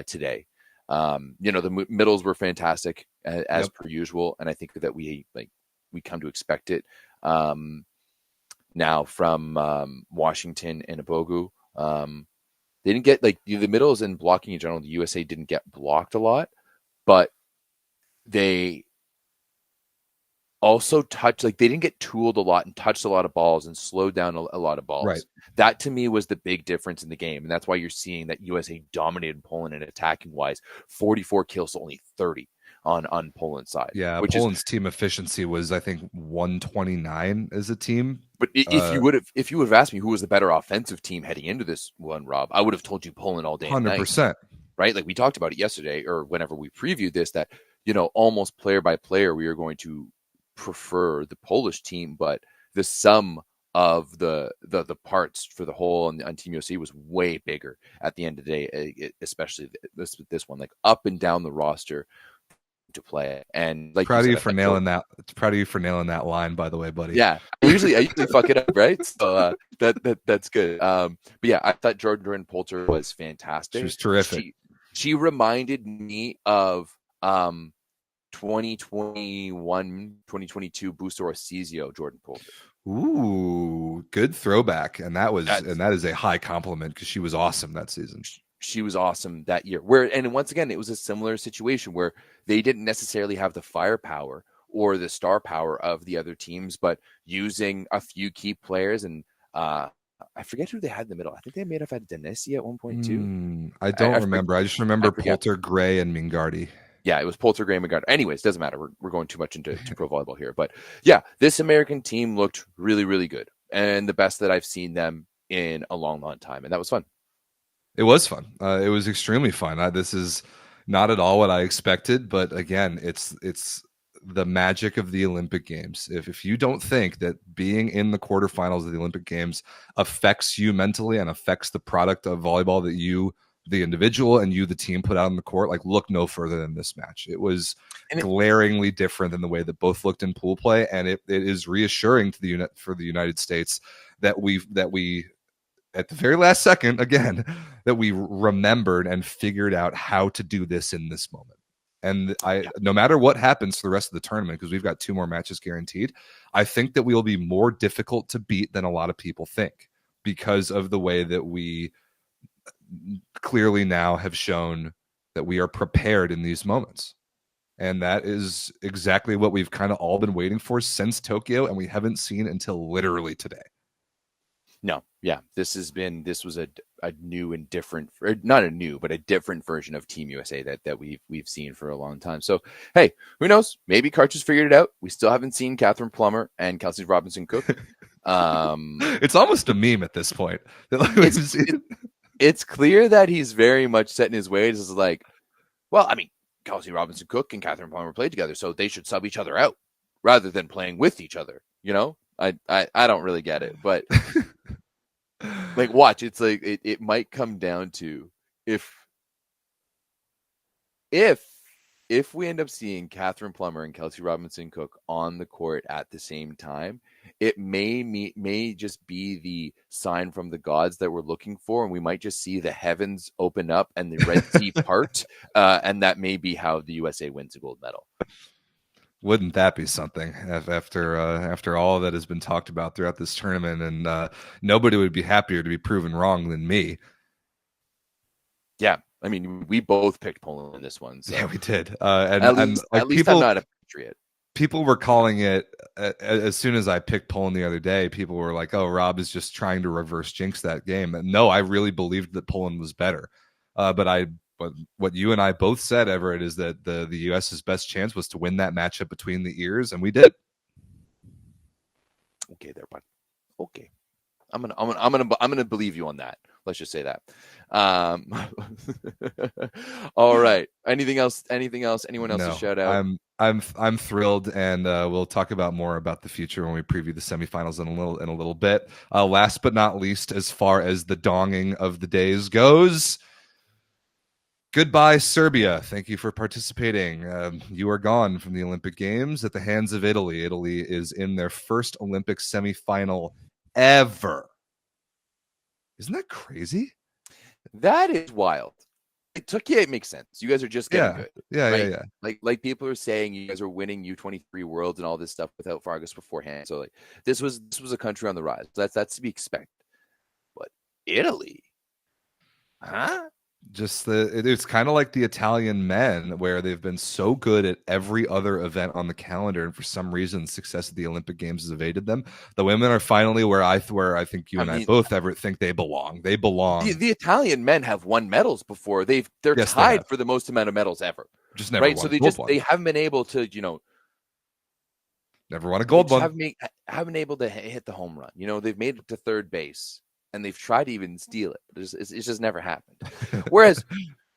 today. The middles were fantastic as per usual, and I think that we come to expect it now from Washington and Abogu. They didn't get the middles and blocking in general. The USA didn't get blocked a lot, but they also touched, they didn't get tooled a lot and touched a lot of balls and slowed down a lot of balls. Right. That to me was the big difference in the game. And that's why you're seeing that USA dominated Poland in attacking wise, 44 kills to only 30 on Poland's side. Yeah. Poland's team efficiency was, I think, 129 as a team. But if you would have asked me who was the better offensive team heading into this one, Rob, I would have told you Poland all day. 100%. Right? Like, we talked about it yesterday or whenever we previewed this, that, almost player by player, we are going to prefer the Polish team, but the sum of the parts for the whole on Team USA was way bigger at the end of the day, especially this one, like up and down the roster to play. And like, proud of you for nailing that. Proud of you for nailing that line, by the way, buddy. Yeah, I usually fuck it up, right? So that's good. But yeah, I thought Jordan Poulter was fantastic. She was terrific. She reminded me of 2021, 2022 Busto Arcesio Jordan Poulter. Ooh, good throwback. And that is a high compliment, because she was awesome that season. She was awesome that year. And once again, it was a similar situation where they didn't necessarily have the firepower or the star power of the other teams, but using a few key players. And I forget who they had in the middle. I think they may have had Denesi at one point too. I don't remember. I just remember Poulter, Gray, and Mingardi. Yeah, it was Poltergeist McGuire. Anyways, doesn't matter. We're going too much into pro volleyball here. But yeah, this American team looked really, really good. And the best that I've seen them in a long, long time. And that was fun. It was fun. It was extremely fun. This is not at all what I expected, but again, it's the magic of the Olympic Games. If you don't think that being in the quarterfinals of the Olympic Games affects you mentally and affects the product of volleyball that you, the individual, and you, the team, put out on the court, like, look no further than this match. It was glaringly different than the way that both looked in pool play, and it is reassuring to for the United States that we at the very last second, again, that we remembered and figured out how to do this in this moment. And no matter what happens for the rest of the tournament, because we've got 2 more matches guaranteed, I think that we will be more difficult to beat than a lot of people think, because of the way that we clearly now have shown that we are prepared in these moments. And that is exactly what we've kind of all been waiting for since Tokyo, and we haven't seen until literally today. No, yeah, this was a new and different, not a new, but a different version of Team USA that we've seen for a long time. So, hey, who knows? Maybe Karch has figured it out. We still haven't seen Catherine Plummer and Kelsey Robinson Cook. It's almost a meme at this point. It's clear that he's very much set in his ways. It's like, well, I mean, Kelsey Robinson Cook and Catherine Plummer played together, so they should sub each other out rather than playing with each other. You know, I don't really get it, but like, watch. It's like it might come down to if we end up seeing Catherine Plummer and Kelsey Robinson Cook on the court at the same time, it may just be the sign from the gods that we're looking for, and we might just see the heavens open up and the Red Sea part, and that may be how the USA wins a gold medal. Wouldn't that be something after all that has been talked about throughout this tournament? And nobody would be happier to be proven wrong than me. Yeah, I mean, we both picked Poland in this one. So. Yeah, we did. At least I'm not a patriot. People were calling it, as soon as I picked Poland the other day, people were like, oh, Rob is just trying to reverse jinx that game. And no, I really believed that Poland was better. But what you and I both said, Everett, is that the US's best chance was to win that matchup between the ears, and we did. Okay, there, bud. Okay, I'm gonna believe you on that. Let's just say that. All right. Anything else? Anyone else to shout out? I'm thrilled, and we'll talk about more about the future when we preview the semifinals in a little bit. Last but not least, as far as the donging of the days goes, goodbye, Serbia. Thank you for participating. You are gone from the Olympic Games at the hands of Italy. Italy is in their first Olympic semifinal ever. Isn't that crazy? That is wild. Türkiye, it makes sense. You guys are just getting good. Yeah. Like people are saying you guys are winning U23 Worlds and all this stuff without Fargus beforehand. So like this was a country on the rise. That's to be expected. But Italy, huh? Just it's kind of like the Italian men, where they've been so good at every other event on the calendar, and for some reason, success at the Olympic Games has evaded them. The women are finally where I think you and I both ever think they belong. They belong. The Italian men have won medals before. They're tied for the most amount of medals ever. Just never right. Won So they haven't been able to never won a gold one. Haven't been able to hit the home run. They've made it to third base. And they've tried to even steal it. It's just never happened. Whereas,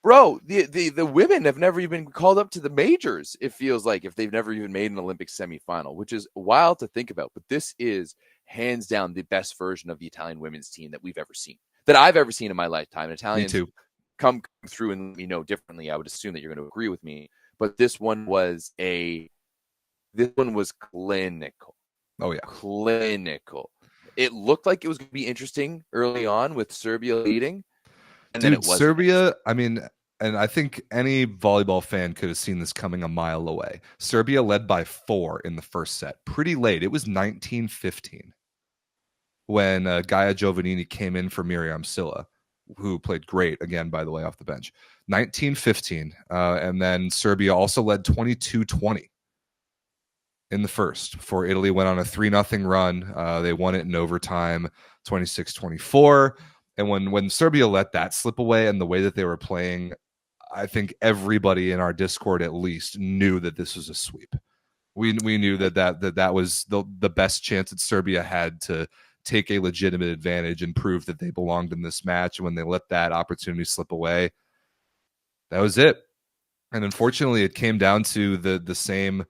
bro, the women have never even called up to the majors, it feels like, if they've never even made an Olympic semifinal, which is wild to think about. But this is hands down the best version of the Italian women's team that we've ever seen, that I've ever seen in my lifetime. Italians come through and let me know differently. I would assume that you're going to agree with me. But this one was clinical. Oh, yeah. Clinical. It looked like it was going to be interesting early on with Serbia leading. And then it wasn't. Serbia, I mean, and I think any volleyball fan could have seen this coming a mile away. Serbia led by 4 in the first set. Pretty late. It was 19-15 when Gaia Giovannini came in for Miriam Silla, who played great, again, by the way, off the bench. 19-15. And then Serbia also led 22-20. In the first, before Italy went on a 3-0 run. They won it in overtime, 26-24. And when Serbia let that slip away and the way that they were playing, I think everybody in our Discord at least knew that this was a sweep. We knew that was the best chance that Serbia had to take a legitimate advantage and prove that they belonged in this match. And when they let that opportunity slip away, that was it. And unfortunately, it came down to the same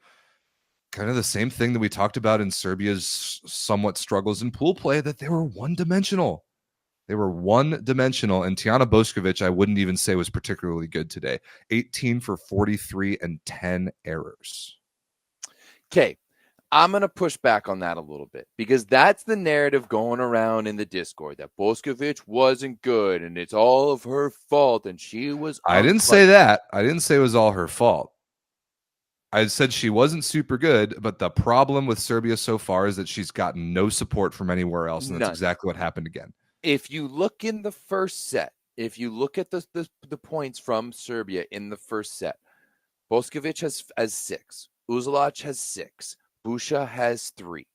thing that we talked about in Serbia's somewhat struggles in pool play, that they were one-dimensional. They were one-dimensional, and Tijana Boskovic, I wouldn't even say was particularly good today. 18 for 43 and 10 errors. Okay, I'm going to push back on that a little bit, because that's the narrative going around in the Discord, that Boskovic wasn't good and it's all of her fault and she was I didn't say that. I didn't say it was all her fault. I said she wasn't super good, but the problem with Serbia so far is that she's gotten no support from anywhere else, and that's exactly what happened again. If you look in the first set, if you look at the points from Serbia in the first set, Boskovic has 6, Uzelac has 6, Busha has 3,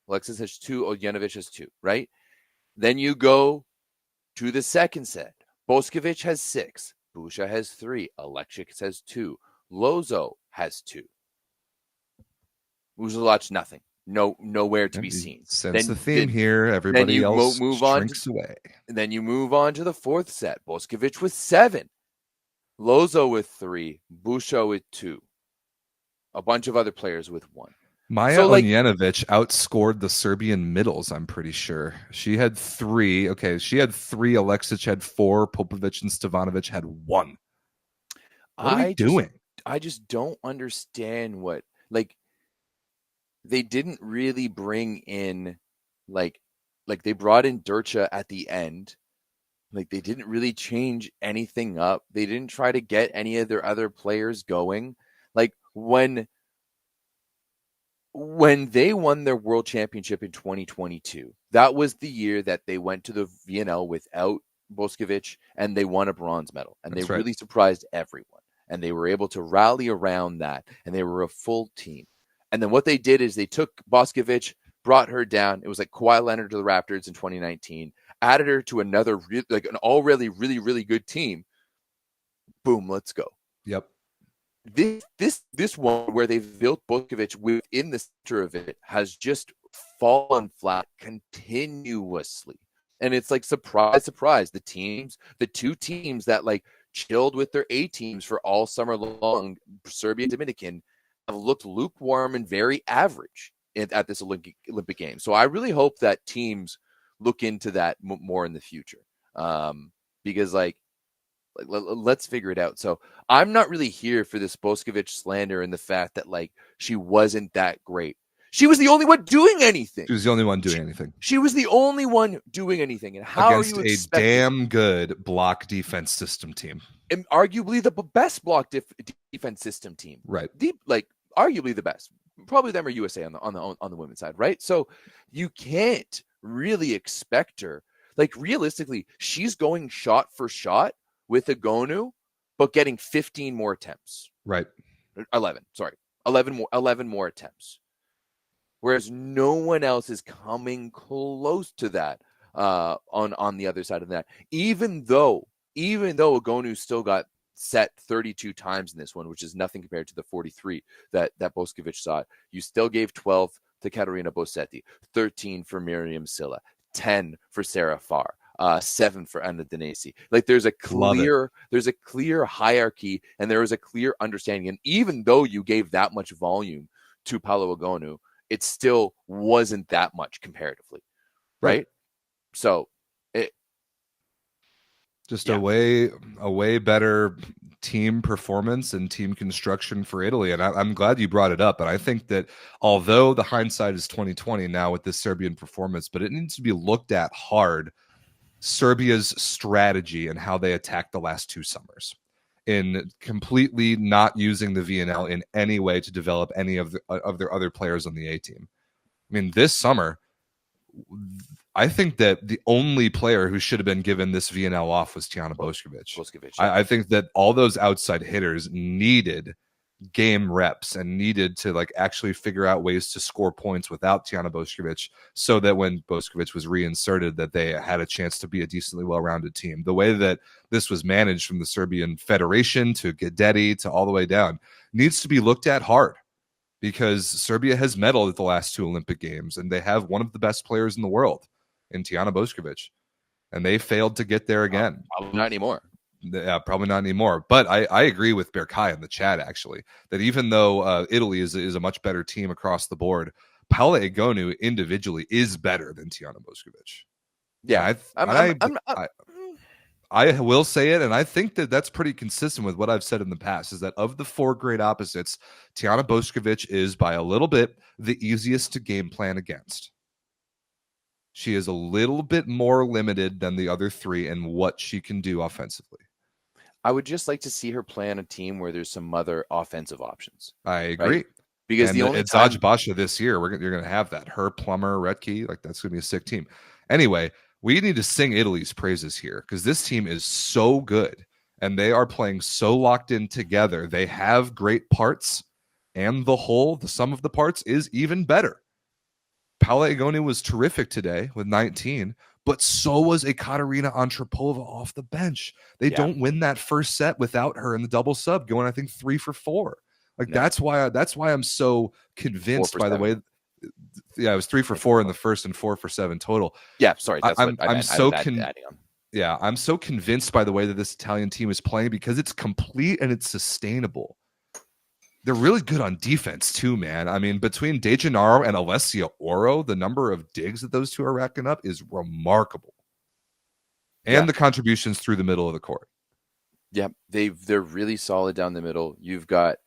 Alexis has 2, Oljenovic has 2, right? Then you go to the second set. Boskovic has 6, Busha has 3, Alexic has 2, Lozo has 2. Uzelac, nothing. Nowhere to be seen. Sense the theme here. Everybody else shrinks away. Then you move on to the fourth set. Boskovic with 7, Lozo with 3, Busha with 2, a bunch of other players with 1. Maja Oljenovic outscored the Serbian middles, I'm pretty sure. She had 3. Okay, she had 3. Alexic had 4. Popovic and Stevanovic had 1. What are we doing? I just don't understand what, they didn't really bring in, like they brought in Durcha at the end. They didn't really change anything up. They didn't try to get any of their other players going. When they won their world championship in 2022, that was the year that they went to the VNL without Boskovic, and they won a bronze medal. And they really surprised everyone. And they were able to rally around that, and they were a full team. And then what they did is they took Boskovic, brought her down. It was like Kawhi Leonard to the Raptors in 2019, added her to another, an already really, really good team. Boom, let's go. Yep. This one where they've built Boskovic within the center of it has just fallen flat continuously. And it's like, surprise, surprise. The two teams that chilled with their A teams for all summer long, Serbia and Dominican, have looked lukewarm and very average at this Olympic game. So I really hope that teams look into that more in the future, because let's figure it out. So I'm not really here for this Boskovic slander and the fact that she wasn't that great. She was the only one doing anything. She was the only one doing anything. She was the only one doing anything. And how against are you a damn good block defense system team, and arguably the best block defense system team, right? Arguably the best. Probably them or USA on the women's side, right? So you can't really expect her. Realistically, she's going shot for shot with Agonu, but getting 15 more attempts. Right. 11 more attempts. Whereas no one else is coming close to that on the other side of that. Even though Agonu still got set 32 times in this one, which is nothing compared to the 43 that Boskovic saw. You still gave 12 to Katerina Bossetti, 13 for Miriam Silla, 10 for Sarah Farr, 7 for Anna Denesi. There's a clear hierarchy, and there is a clear understanding. And even though you gave that much volume to Paolo Agonu, it still wasn't that much comparatively, right? So a way better team performance and team construction for Italy. And I'm glad you brought it up. And I think that although the hindsight is 2020 now with this Serbian performance, but it needs to be looked at hard, Serbia's strategy and how they attacked the last 2 summers in completely not using the VNL in any way to develop any of their other players on the A team. I mean, this summer, I think that the only player who should have been given this VNL off was Tijana Boskovic. Yeah. I think that all those outside hitters needed game reps and needed to like actually figure out ways to score points without Tijana Bošković, so that when Bošković was reinserted, that they had a chance to be a decently well-rounded team. The way that this was managed from the Serbian Federation to Guedetti to all the way down needs to be looked at hard, because Serbia has medaled at the last 2 Olympic Games, and they have one of the best players in the world in Tijana Bošković, and they failed to get there again. Not anymore. Yeah, probably not anymore. But I agree with Berkay in the chat, actually, that even though Italy is a much better team across the board, Paula Egonu individually is better than Tijana Bošković. Yeah, I will say it, and I think that that's pretty consistent with what I've said in the past, is that of the 4 great opposites, Tijana Bošković is by a little bit the easiest to game plan against. She is a little bit more limited than the other 3 in what she can do offensively. I would just like to see her play on a team where there's some other offensive options. I agree. Right? Because and the only Zaj Basha this year, you're going to have that. Her, Plummer, Retke, like that's going to be a sick team. Anyway, we need to sing Italy's praises here, because this team is so good and they are playing so locked in together. They have great parts, and the sum of the parts is even better. Paula Egonu was terrific today with 19, but so was Ekaterina Antropova off the bench. They don't win that first set without her in the double sub, going, I think, 3 for 4. Like that's why I'm so convinced by the way. Yeah, it was 3 for 4 in the first and 4 for 7 total. Yeah, sorry. I'm so convinced by the way that this Italian team is playing, because it's complete and it's sustainable. They're really good on defense too, man. I mean, between De Gennaro and Alessia Oro, the number of digs that those two are racking up is remarkable. And the contributions through the middle of the court. Yeah, they're really solid down the middle. You've got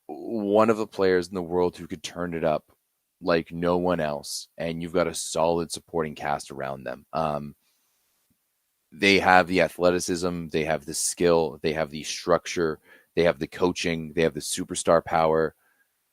one of the players in the world who could turn it up like no one else, and you've got a solid supporting cast around them. They have the athleticism, they have the skill, they have the structure, they have the coaching, they have the superstar power.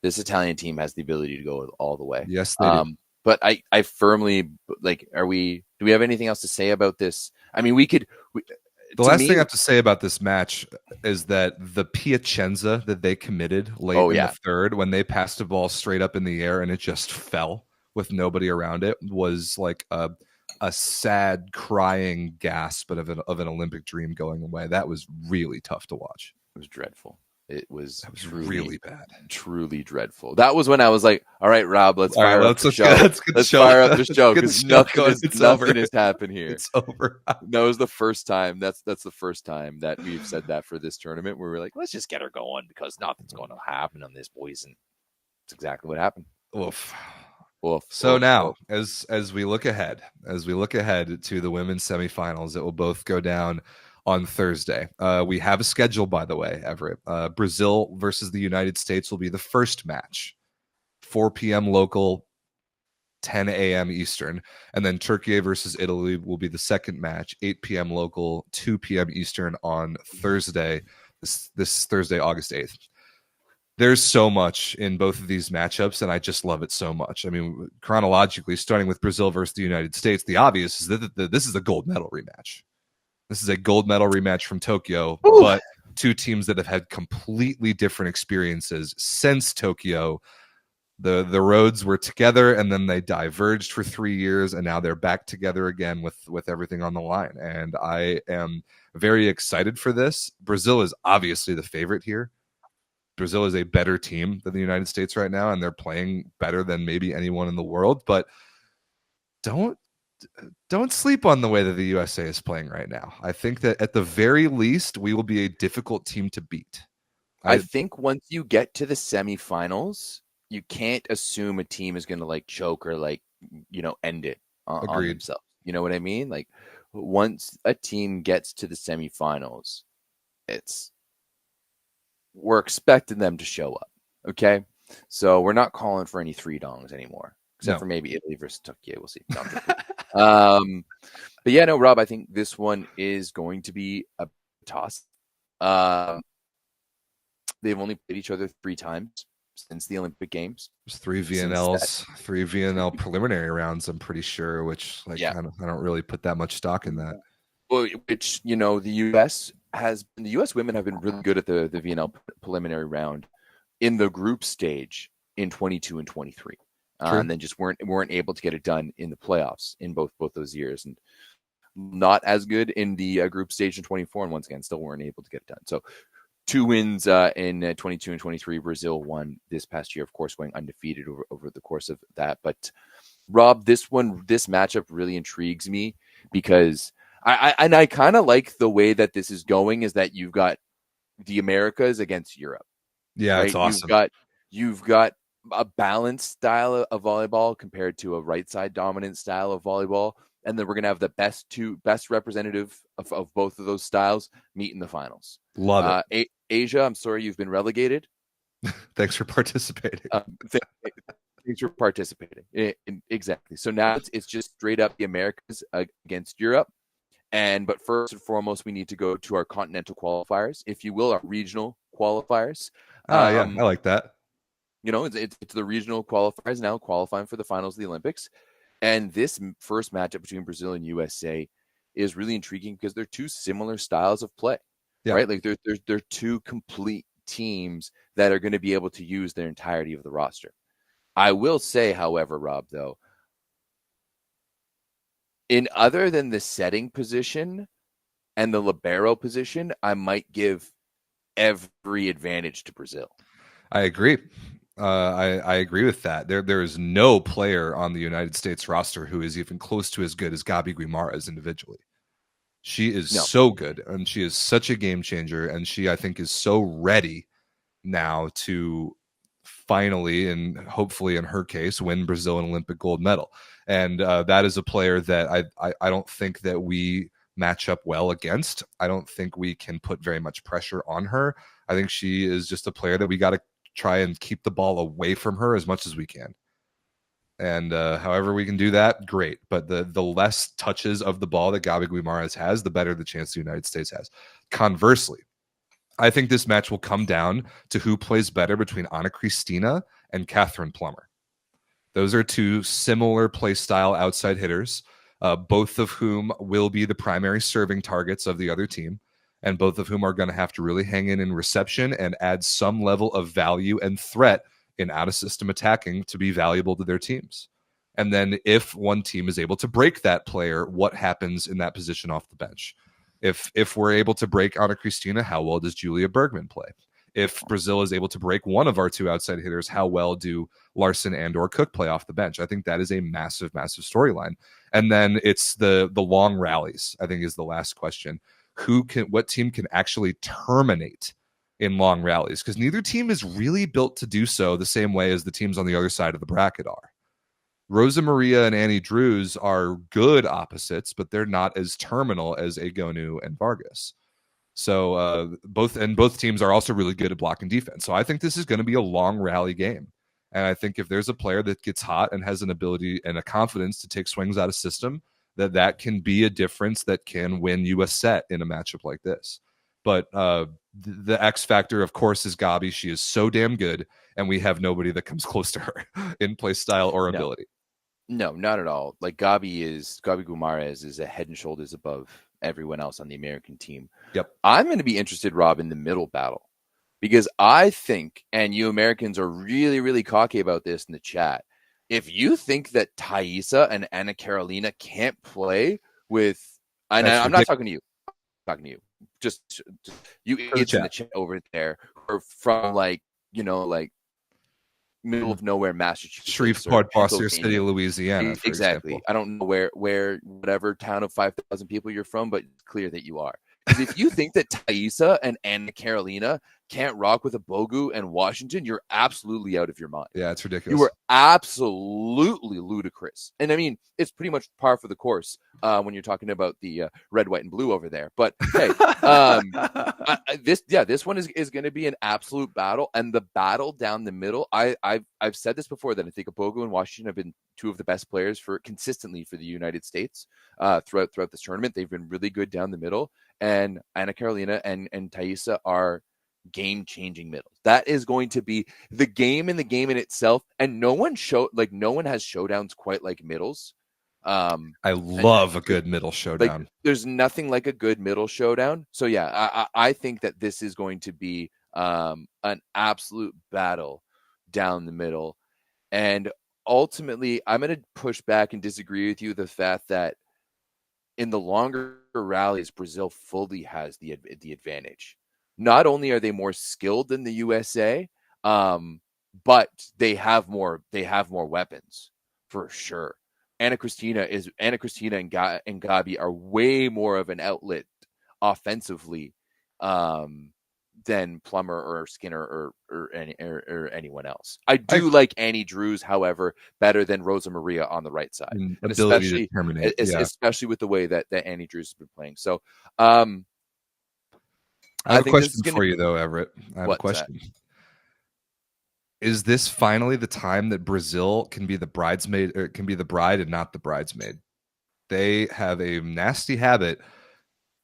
This Italian team has the ability to go all the way. Yes, they do. But I firmly do we have anything else to say about this? I mean, the last thing I have to say about this match is that the Piacenza that they committed late in the third, when they passed the ball straight up in the air and it just fell with nobody around it, was like a sad crying gasp of an Olympic dream going away. That was really tough to watch. It was dreadful. It was really bad. Truly dreadful. That was when I was like, all right, Rob, let's fire up the show. Let's fire up the show, because nothing has happened here. It's over. That was the first time. That's the first time that we've said that for this tournament, where we're like, let's just get her going because nothing's going to happen on this, boys. And it's exactly what happened. Oof. So now, as we look ahead to the women's semifinals that will both go down on Thursday. We have a schedule, by the way, Everett. Brazil versus the United States will be the first match, 4 p.m. local, 10 a.m. Eastern. And then Türkiye versus Italy will be the second match, 8 p.m. local, 2 p.m. Eastern on Thursday, this Thursday, August 8th. There's so much in both of these matchups, and I just love it so much. I mean, chronologically, starting with Brazil versus the United States, the obvious is that this is a gold medal rematch. This is a gold medal rematch from Tokyo, but 2 teams that have had completely different experiences since Tokyo. The roads were together, and then they diverged for 3 years, and now they're back together again with everything on the line. And I am very excited for this. Brazil is obviously the favorite here. Brazil is a better team than the United States right now, and they're playing better than maybe anyone in the world. But don't sleep on the way that the USA is playing right now. I think that at the very least, we will be a difficult team to beat. I think once you get to the semifinals, you can't assume a team is going to like choke or like, end it on themselves. You know what I mean? Like once a team gets to the semifinals, we're expecting them to show up. Okay. So we're not calling for any 3 dongs anymore. Except for maybe Italy versus Türkiye. We'll see. But yeah, no, Rob, I think this one is going to be a toss. They've only played each other 3 times since the Olympic Games. There's 3 VNL preliminary rounds, I'm pretty sure, which I don't really put that much stock in that. Well, which, the U.S. the U.S. women have been really good at the VNL preliminary round in the group stage in 22 and 23, and then just weren't able to get it done in the playoffs in both those years, and not as good in the group stage in 24, and once again still weren't able to get it done. So 2 wins in 22 and 23. Brazil won this past year, of course, going undefeated over the course of that. But Rob, this matchup really intrigues me because I kind of like the way that this is going, is that you've got the Americas against Europe. Yeah, right? it's awesome. You've got a balanced style of volleyball compared to a right side dominant style of volleyball. And then we're going to have the best representative of both of those styles meet in the finals. Love it. Asia, I'm sorry you've been relegated. Thanks for participating. Thanks for participating. Exactly. So now it's just straight up the Americas against Europe. But first and foremost, we need to go to our continental qualifiers, if you will, our regional qualifiers. Yeah, I like that. It's the regional qualifiers now qualifying for the finals of the Olympics. And this first matchup between Brazil and USA is really intriguing because they're two similar styles of play, right? Like they're two complete teams that are going to be able to use their entirety of the roster. I will say, however, Rob, though, in other than the setting position and the libero position, I might give every advantage to Brazil. I agree. I agree with that. There is no player on the United States roster who is even close to as good as Gabi Guimaraes individually. She is so good, and she is such a game changer, and she, I think, is so ready now to finally, and hopefully in her case, win Brazil an Olympic gold medal. And that is a player that I don't think that we match up well against. I don't think we can put very much pressure on her. I think she is just a player that we got to try and keep the ball away from her as much as we can. And however we can do that, great. But the less touches of the ball that Gabi Guimaraes has, the better the chance the United States has. Conversely, I think this match will come down to who plays better between Ana Cristina and Catherine Plummer. Those are two similar play style outside hitters, both of whom will be the primary serving targets of the other team, and both of whom are going to have to really hang in reception and add some level of value and threat in out-of-system attacking to be valuable to their teams. And then if one team is able to break that player, what happens in that position off the bench? If we're able to break Ana Cristina, how well does Julia Bergman play? If Brazil is able to break one of our two outside hitters, how well do Larson and or Cook play off the bench? I think that is a massive, massive storyline. And then it's the long rallies, I think, is the last question. What team can actually terminate in long rallies? Because neither team is really built to do so the same way as the teams on the other side of the bracket are. Rosa Maria and Annie Drews are good opposites, but they're not as terminal as Egonu and Vargas. So both teams are also really good at blocking defense. So I think this is going to be a long rally game. And I think if there's a player that gets hot and has an ability and a confidence to take swings out of system, that can be a difference that can win you a set in a matchup like this. But the X factor, of course, is Gabi. She is so damn good, and we have nobody that comes close to her in play style or ability. No, not at all. Like Gabi Guimaraes is a head and shoulders above everyone else on the American team. Yep. I'm going to be interested, Rob, in the middle battle, because I think, and you Americans are really, really cocky about this in the chat, if you think that Thaisa and Anna Carolina can't play with, and I'm not talking to you, I'm talking to you, just you idiots in the chat over there, or from middle of nowhere Massachusetts, Shreveport, Foster City, Louisiana. Exactly. Example. I don't know where whatever town of 5,000 people you're from, but it's clear that you are. Because if you think that Thaisa and Anna Carolina can't rock with a Bogu and Washington, you're absolutely out of your mind. Yeah, it's ridiculous. You are absolutely ludicrous. And I mean, it's pretty much par for the course when you're talking about the red, white, and blue over there. But hey, this one is going to be an absolute battle, and the battle down the middle. I've said this before that I think Bogu and Washington have been two of the best players consistently for the United States throughout this tournament. They've been really good down the middle, and Anna Carolina and Thaisa are game-changing middles. That is going to be the game in itself, and no one has showdowns quite like middles. I love a good middle showdown. Like, there's nothing like a good middle showdown. So yeah, I think that this is going to be an absolute battle down the middle. And ultimately, I'm going to push back and disagree with you. The fact that in the longer rallies, Brazil fully has the advantage. Not only are they more skilled than the USA, but they have more weapons for sure. Ana Cristina and Gabi are way more of an outlet offensively than Plummer or Skinner or anyone else. I do like Annie Drews, however, better than Rosa Maria on the right side, and ability to terminate, especially with the way that Annie Drews has been playing. So, I have a question for you, though, Everett. I have a question. Is this finally the time that Brazil can be the bridesmaid, or can be the bride and not the bridesmaid? They have a nasty habit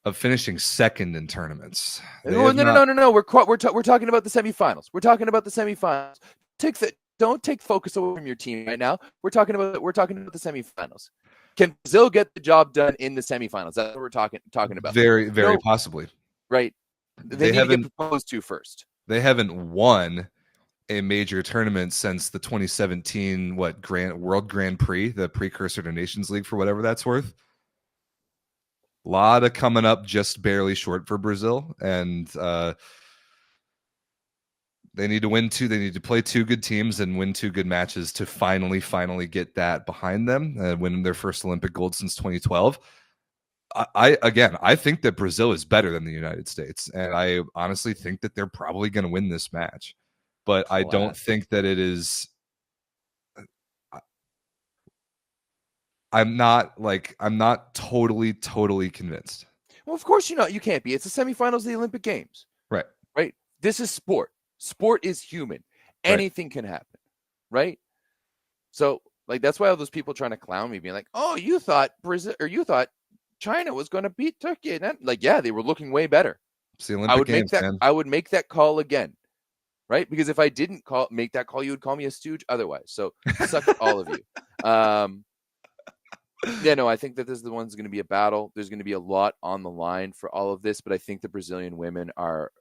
of finishing second in tournaments. No. We're talking about the semifinals. We're talking about the semifinals. Don't take focus away from your team right now. We're talking about the semifinals. Can Brazil get the job done in the semifinals? That's what we're talking about. Very, very possibly. Right. They need to get proposed to first. They haven't won a major tournament since the 2017 World Grand Prix, the precursor to Nations League, for whatever that's worth. A lot of coming up just barely short for Brazil, and they need to win two. They need to play two good teams and win two good matches to finally get that behind them and win their first Olympic gold since 2012. I think that Brazil is better than the United States, and I honestly think that they're probably going to win this match. But I don't think that it is. I'm not totally convinced. Well, of course you can't be. It's the semifinals of the Olympic Games. Right. This is sport. Sport is human. Anything can happen. Right. So that's why all those people trying to clown me, being like, "Oh, you thought Brazil or you thought China was going to beat Turkey?" And yeah, they were looking way better. It's the Olympic Games, man. I would make that call again. Right? Because if I didn't make that call, you would call me a stooge otherwise. So suck it, all of you. I think that this is the one's going to be a battle. There's going to be a lot on the line for all of this, but I think the Brazilian women are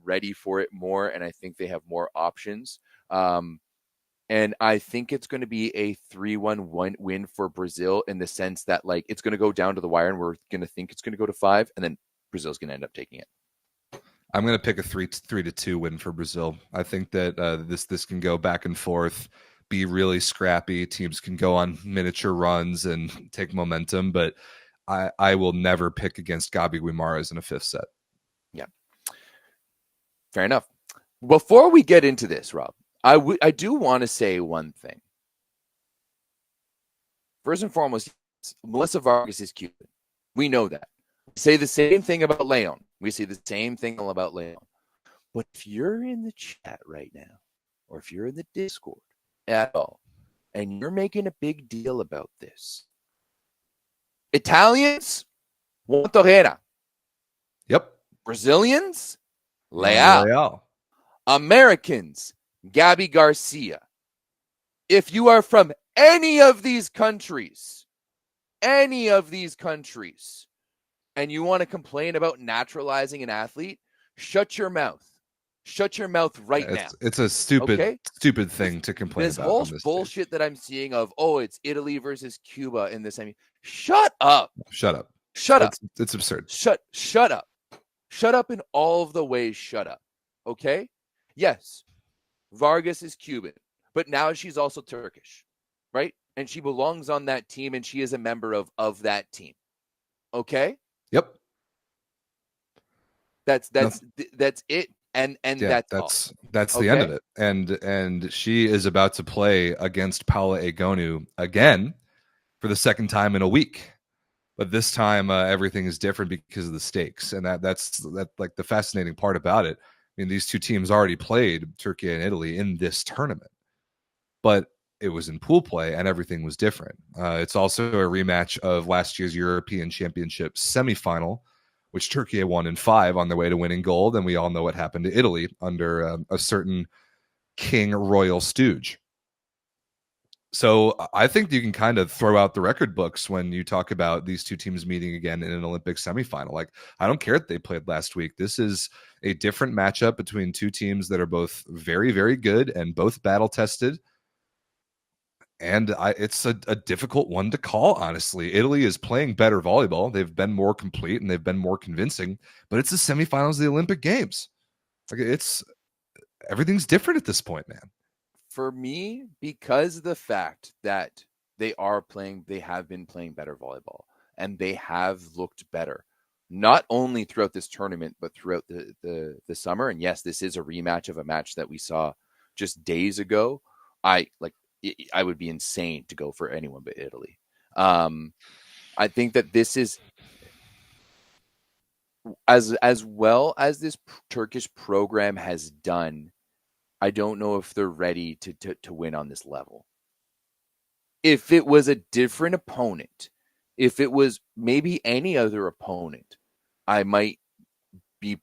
ready for it more, and I think they have more options. And I think it's going to be a 3-1 win for Brazil, in the sense that it's going to go down to the wire, and we're going to think it's going to go to 5, and then Brazil's going to end up taking it. I'm going to pick a 3-2 win for Brazil. I think that this can go back and forth, be really scrappy. Teams can go on miniature runs and take momentum, but I will never pick against Gabi Guimarães in a 5th set. Yeah, fair enough. Before we get into this, Rob, I do want to say one thing. First and foremost, Melissa Vargas is Cuban. We know that. We say the same thing about Leon. We see the same thing about Leon. But if you're in the chat right now, or if you're in the Discord at all, and you're making a big deal about this, Italians want Torreira. Yep. Brazilians, Leal. Americans, Gabi Garcia. If you are from any of these countries, and you want to complain about naturalizing an athlete, shut your mouth. Shut your mouth now. It's a stupid thing to complain about. This whole bullshit that I'm seeing of, it's Italy versus Cuba in the semi. Shut up. Shut up. It's absurd. Shut up. Shut up in all of the ways. Shut up. Okay? Yes, Vargas is Cuban, but now she's also Turkish, right? And she belongs on that team, and she is a member of that team. Okay? Yep. That's it. And that's the end of it. And she is about to play against Paula Egonu again for the second time in a week. But this time everything is different because of the stakes. And that's like the fascinating part about it. I mean, these two teams already played, Türkiye and Italy, in this tournament. But it was in pool play and everything was different. It's also a rematch of last year's European Championship semifinal, which Türkiye won in 5 on their way to winning gold. And we all know what happened to Italy under a certain King Royal Stooge. So I think you can kind of throw out the record books when you talk about these two teams meeting again in an Olympic semifinal. Like, I don't care that they played last week. This is a different matchup between two teams that are both very, very good and both battle tested. And it's a difficult one to call, honestly. Italy is playing better volleyball. They've been more complete and they've been more convincing, but it's the semifinals of the Olympic Games. Like, everything's different at this point, man. For me, because of the fact that they have been playing better volleyball and they have looked better, not only throughout this tournament, but throughout the summer. And yes, this is a rematch of a match that we saw just days ago. I would be insane to go for anyone but Italy. I think that this is as well as this Turkish program has done. I don't know if they're ready to win on this level. If it was a different opponent, if it was maybe any other opponent, I might be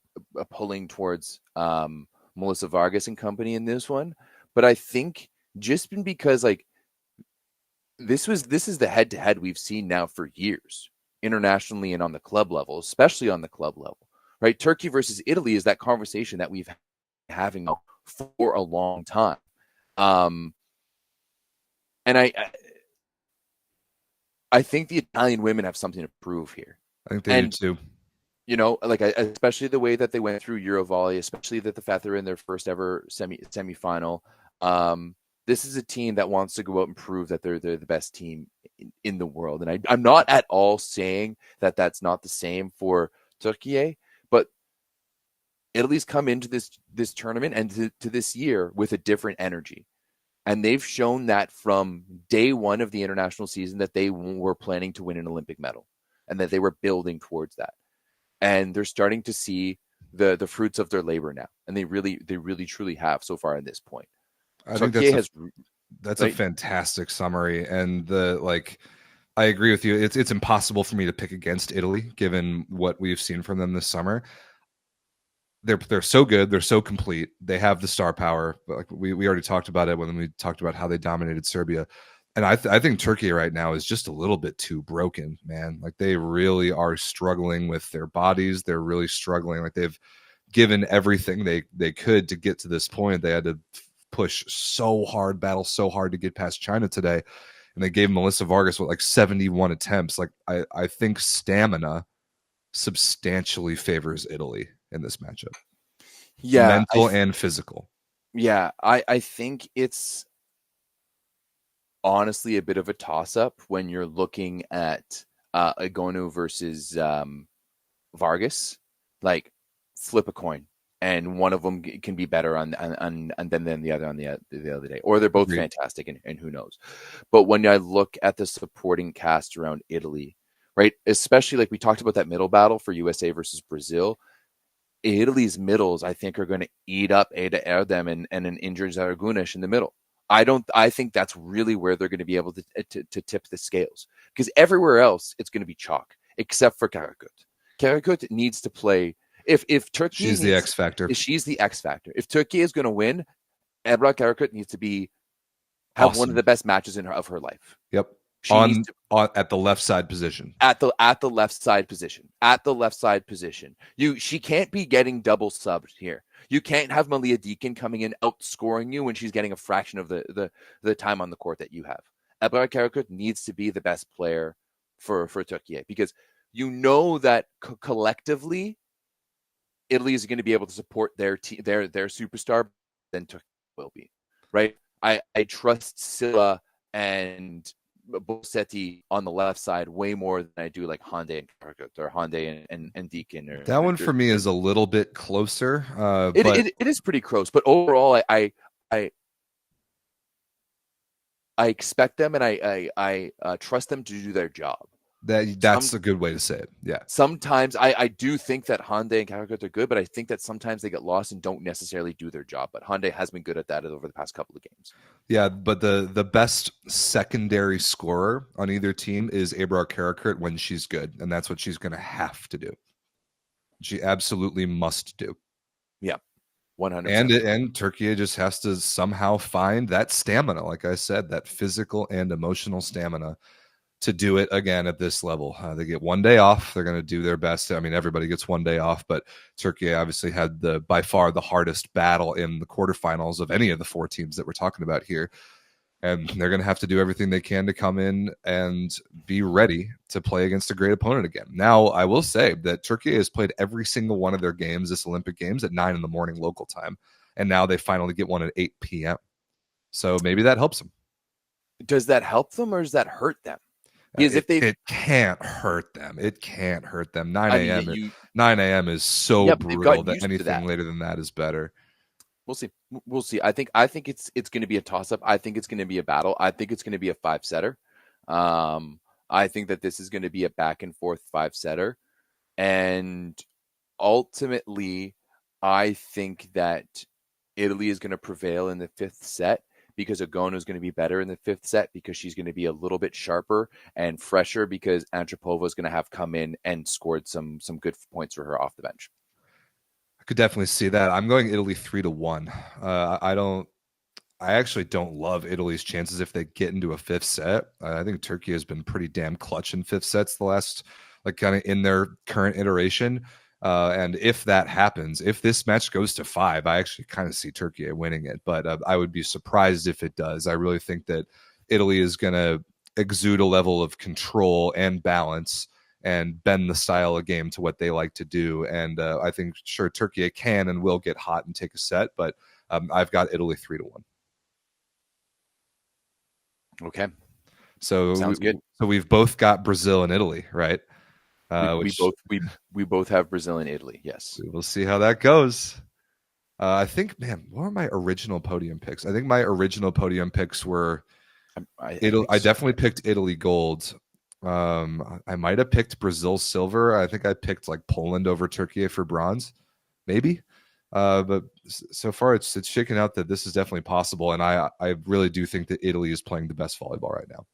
pulling towards Melissa Vargas and company in this one. But I think just because like this is the head-to-head we've seen now for years, internationally and on the club level, especially on the club level, right? Turkey versus Italy is that conversation that we've having for a long time. And I think the Italian women have something to prove here. I think they do too. You know, like especially the way that they went through Eurovolley, especially that the fact they're in their first ever semifinal. This is a team that wants to go out and prove that they're the best team in the world. And I'm not at all saying that that's not the same for Türkiye, but Italy's come into this tournament and to this year with a different energy. And they've shown that from day one of the international season that they were planning to win an Olympic medal and that they were building towards that. And they're starting to see the fruits of their labor now. And they really truly have so far at this point. I think that's a fantastic summary. And I agree with you. It's impossible for me to pick against Italy, given what we've seen from them this summer. They're so good. They're so complete. They have the star power. But like we already talked about it when we talked about how they dominated Serbia. And I think Türkiye right now is just a little bit too broken, man. Like they really are struggling with their bodies. They're really struggling. Like they've given everything they could to get to this point. They had to push so hard, battle so hard to get past China today. And they gave Melissa Vargas 71 attempts. Like I think stamina substantially favors Italy in this matchup. Yeah. Mental and physical. Yeah. I think it's honestly a bit of a toss-up when you're looking at Agonu versus Vargas. Like flip a coin and one of them can be better on than the other on the other day, or they're both Agreed. Fantastic and who knows. But when I look at the supporting cast around Italy, right, especially like we talked about that middle battle for USA versus Brazil, Italy's middles I think are going to eat up Ada Erdem and an injured Zaragunis in the middle. I think that's really where they're going to be able to tip the scales, because everywhere else it's going to be chalk except for Karakut. Karakut needs to play. If Turkey, she's the X factor. She's the X factor. If Turkey is going to win, Ebra Karakut needs to have one of the best matches of her life. Yep. At the left side position. At the left side position. At the left side position. She can't be getting double subbed here. You can't have Malia Deakin coming in outscoring you when she's getting a fraction of the time on the court that you have. Ebra Karakut needs to be the best player for Türkiye, because you know that collectively Italy is going to be able to support their superstar than Turkey will be, right? I trust Silla and Bossetti on the left side way more than I do like Hande and Karakut or Hande and Deakin. That one for me is a little bit closer. It is pretty close, but overall, I expect them and I trust them to do their job. That's a good way to say it. Yeah. Sometimes I do think that Hande and Karakut are good, but I think that sometimes they get lost and don't necessarily do their job. But Hande has been good at that over the past couple of games. Yeah, but the best secondary scorer on either team is Ebrar Karakurt when she's good, and that's what she's going to have to do. She absolutely must do. Yeah, 100%. And Türkiye just has to somehow find that stamina, like I said, that physical and emotional stamina to do it again at this level. They get one day off. They're going to do their best. I mean, everybody gets one day off, but Türkiye obviously had by far the hardest battle in the quarterfinals of any of the 4 teams that we're talking about here. And they're going to have to do everything they can to come in and be ready to play against a great opponent again. Now, I will say that Türkiye has played every single one of their games, this Olympic Games, at 9 a.m. local time. And now they finally get one at 8 p.m. So maybe that helps them. Does that help them or does that hurt them? Because it can't hurt them. It can't hurt them. 9 a.m. 9 a.m. is so brutal that anything later than that is better. We'll see. I think it's going to be a toss-up. I think it's going to be a battle. I think it's going to be a 5-setter. I think that this is going to be a back and forth 5-setter. And ultimately, I think that Italy is going to prevail in the 5th set because Agonu is going to be better in the 5th set because she's going to be a little bit sharper and fresher because Antropova is going to have come in and scored some good points for her off the bench. I could definitely see that. I'm going Italy 3-1. I actually don't love Italy's chances if they get into a 5th set. I think Türkiye has been pretty damn clutch in 5th sets the last, kind of in their current iteration. And if that happens, if this match goes to 5, I actually kind of see Türkiye winning it. But I would be surprised if it does. I really think that Italy is going to exude a level of control and balance and bend the style of game to what they like to do. And I think, sure, Türkiye can and will get hot and take a set, but I've got Italy 3-1. Okay. So sounds good. So we've both got Brazil and Italy, right? We both have Brazil and Italy. Yes. We'll see how that goes. I think, man, what were my original podium picks? I think my original podium picks were I definitely picked Italy gold. I might have picked Brazil silver. I think I picked like Poland over Türkiye for bronze, maybe. But so far it's shaken out that this is definitely possible, and I really do think that Italy is playing the best volleyball right now,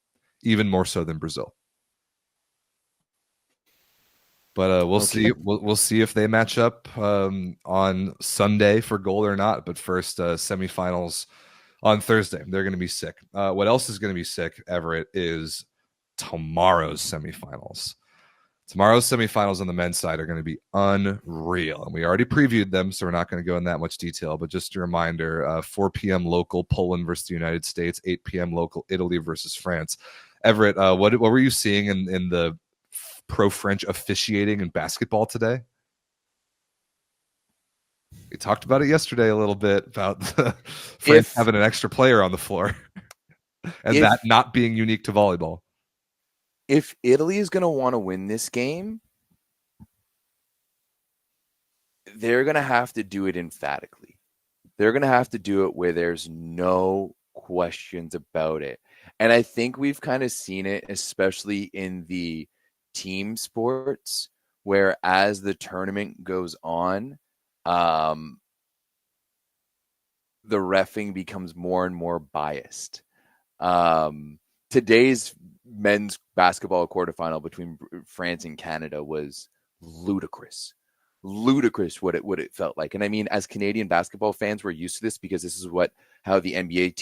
even more so than Brazil. But we'll see. We'll see if they match up on Sunday for gold or not. But first, semifinals on Thursday. They're going to be sick. What else is going to be sick, Everett, is tomorrow's semifinals. Tomorrow's semifinals on the men's side are going to be unreal. And we already previewed them, so we're not going to go in that much detail. But just a reminder, 4 p.m. local, Poland versus the United States, 8 p.m. local, Italy versus France. Everett, what were you seeing in the pro-French officiating in basketball today? We talked about it yesterday a little bit, about France having an extra player on the floor and that not being unique to volleyball. If Italy is going to want to win this game, they're going to have to do it emphatically. They're going to have to do it where there's no questions about it. And I think we've kind of seen it, especially in the team sports, where as the tournament goes on, the reffing becomes more and more biased. Today's men's basketball quarterfinal between France and Canada was ludicrous what it felt like. And I mean, as Canadian basketball fans, we're used to this because this is how the NBA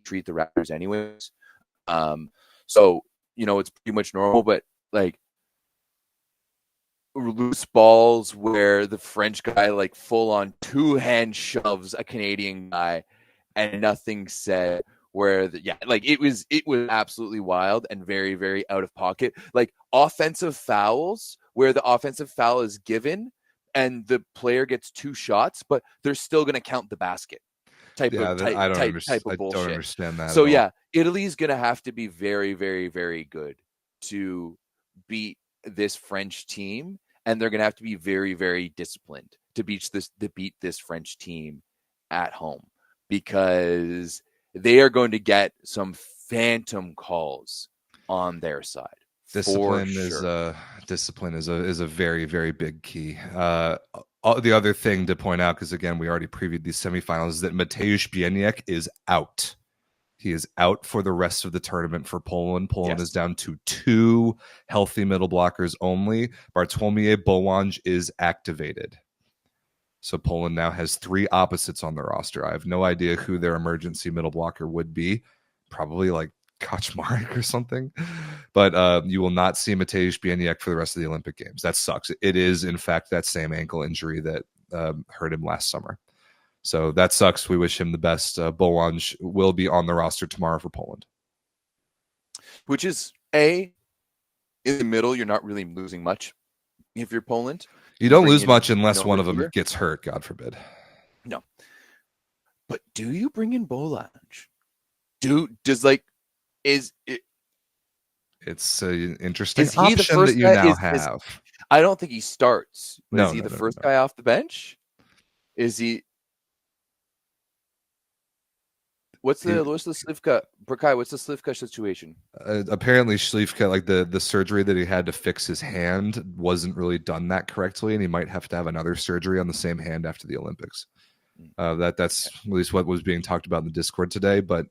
treat the Raptors anyways. So, it's pretty much normal, but like loose balls where the French guy like full on 2-hand shoves a Canadian guy and nothing said, where it was absolutely wild and very, very out of pocket. Like offensive fouls where the offensive foul is given and the player gets 2 shots, but they're still going to count the basket. Type of bullshit. I don't understand that. So Italy's going to have to be very, very, very good to beat this French team, and they're going to have to be very, very disciplined to beat this French team at home, because they are going to get some phantom calls on their side. Discipline is a very, very big key. The other thing to point out, because again, we already previewed these semifinals, is that Mateusz Bieniek is out. He is out for the rest of the tournament for Poland. Poland is down to 2 healthy middle blockers only. Bartłomiej Bołądź is activated. So Poland now has 3 opposites on their roster. I have no idea who their emergency middle blocker would be. Probably like Kaczmarek or something. But you will not see Mateusz Bieniek for the rest of the Olympic Games. That sucks. It is, in fact, that same ankle injury that hurt him last summer. So that sucks. We wish him the best. Bolanj will be on the roster tomorrow for Poland. Which is, in the middle, you're not really losing much if you're Poland. You don't bring lose in much unless no one of them receiver. gets hurt, God forbid. No. But do you bring in Bolanj? It's an interesting Is he the option first that you guy? now have. I don't think he starts. But No, is he no, the no, first no. guy off the bench? Is he? What's the Slivka? Burkai, what's the Slivka situation? Apparently Schlifka, like the surgery that he had to fix his hand wasn't really done that correctly, and he might have to have another surgery on the same hand after the Olympics. That's at least what was being talked about in the Discord today. But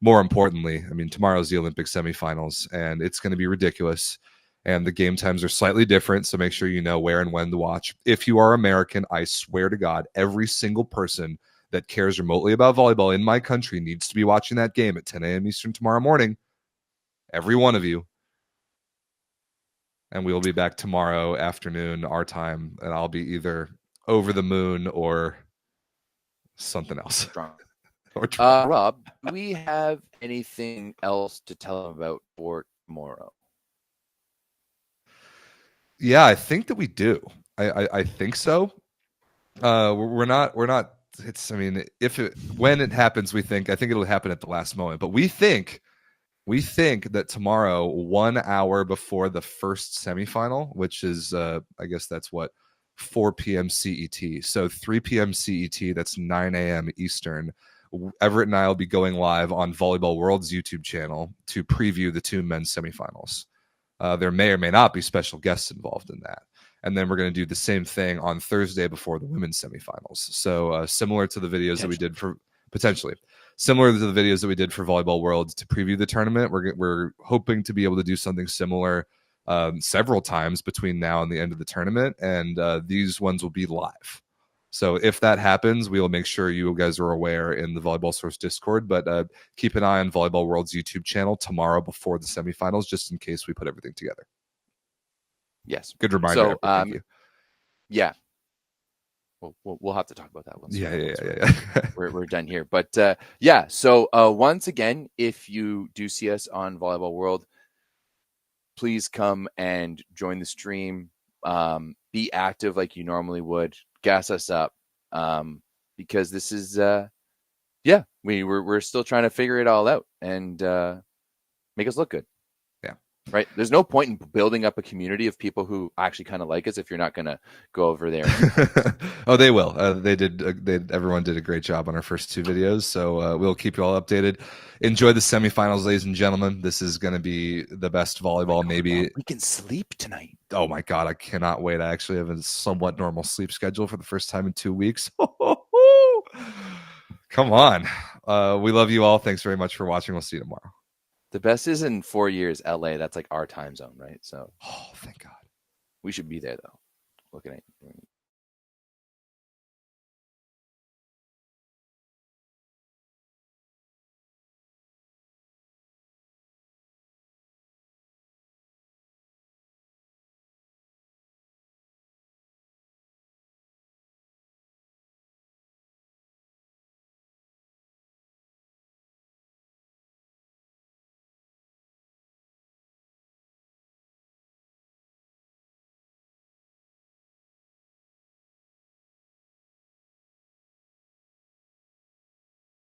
more importantly, I mean, tomorrow's the Olympic semifinals, and it's going to be ridiculous. And the game times are slightly different, so make sure you know where and when to watch. If you are American, I swear to God, every single person that cares remotely about volleyball in my country needs to be watching that game at 10 a.m. Eastern tomorrow morning. Every one of you. And we will be back tomorrow afternoon, our time, and I'll be either over the moon or something else. Rob, do we have anything else to tell them about for tomorrow? Yeah, I think that we do. I think so. We're not. It's. I mean, when it happens, I think it'll happen at the last moment. But we think that tomorrow, 1 hour before the first semifinal, which is, I guess that's what, 4 p.m. CET. So 3 p.m. CET. That's 9 a.m. Eastern. Everett and I will be going live on Volleyball World's YouTube channel to preview the 2 men's semifinals. There may or may not be special guests involved in that. And then we're going to do the same thing on Thursday before the women's semifinals. So similar to the videos that we did for similar to the videos that we did for Volleyball World to preview the tournament, we're hoping to be able to do something similar several times between now and the end of the tournament. And these ones will be live. So if that happens, we will make sure you guys are aware in the Volleyball Source Discord. But keep an eye on Volleyball World's YouTube channel tomorrow before the semifinals, just in case we put everything together. Yes. Good reminder. So, thank you. Yeah. We'll have to talk about that once. Yeah. We're done here. But yeah. So once again, if you do see us on Volleyball World, please come and join the stream. Be active like you normally would. Gas us up, because this is we're still trying to figure it all out and make us look good. Yeah, right. There's no point in building up a community of people who actually kind of like us if you're not going to go over there. Oh, they will. Everyone did a great job on our first 2 videos, so we'll keep you all updated. Enjoy the semifinals, ladies and gentlemen. This is going to be the best volleyball. Maybe we can sleep tonight. Oh my God, I cannot wait. I actually have a somewhat normal sleep schedule for the first time in 2 weeks. Come on. We love you all. Thanks very much for watching. We'll see you tomorrow. The best is in 4 years, LA. That's like our time zone, right? So, oh, thank God. We should be there, though. Looking at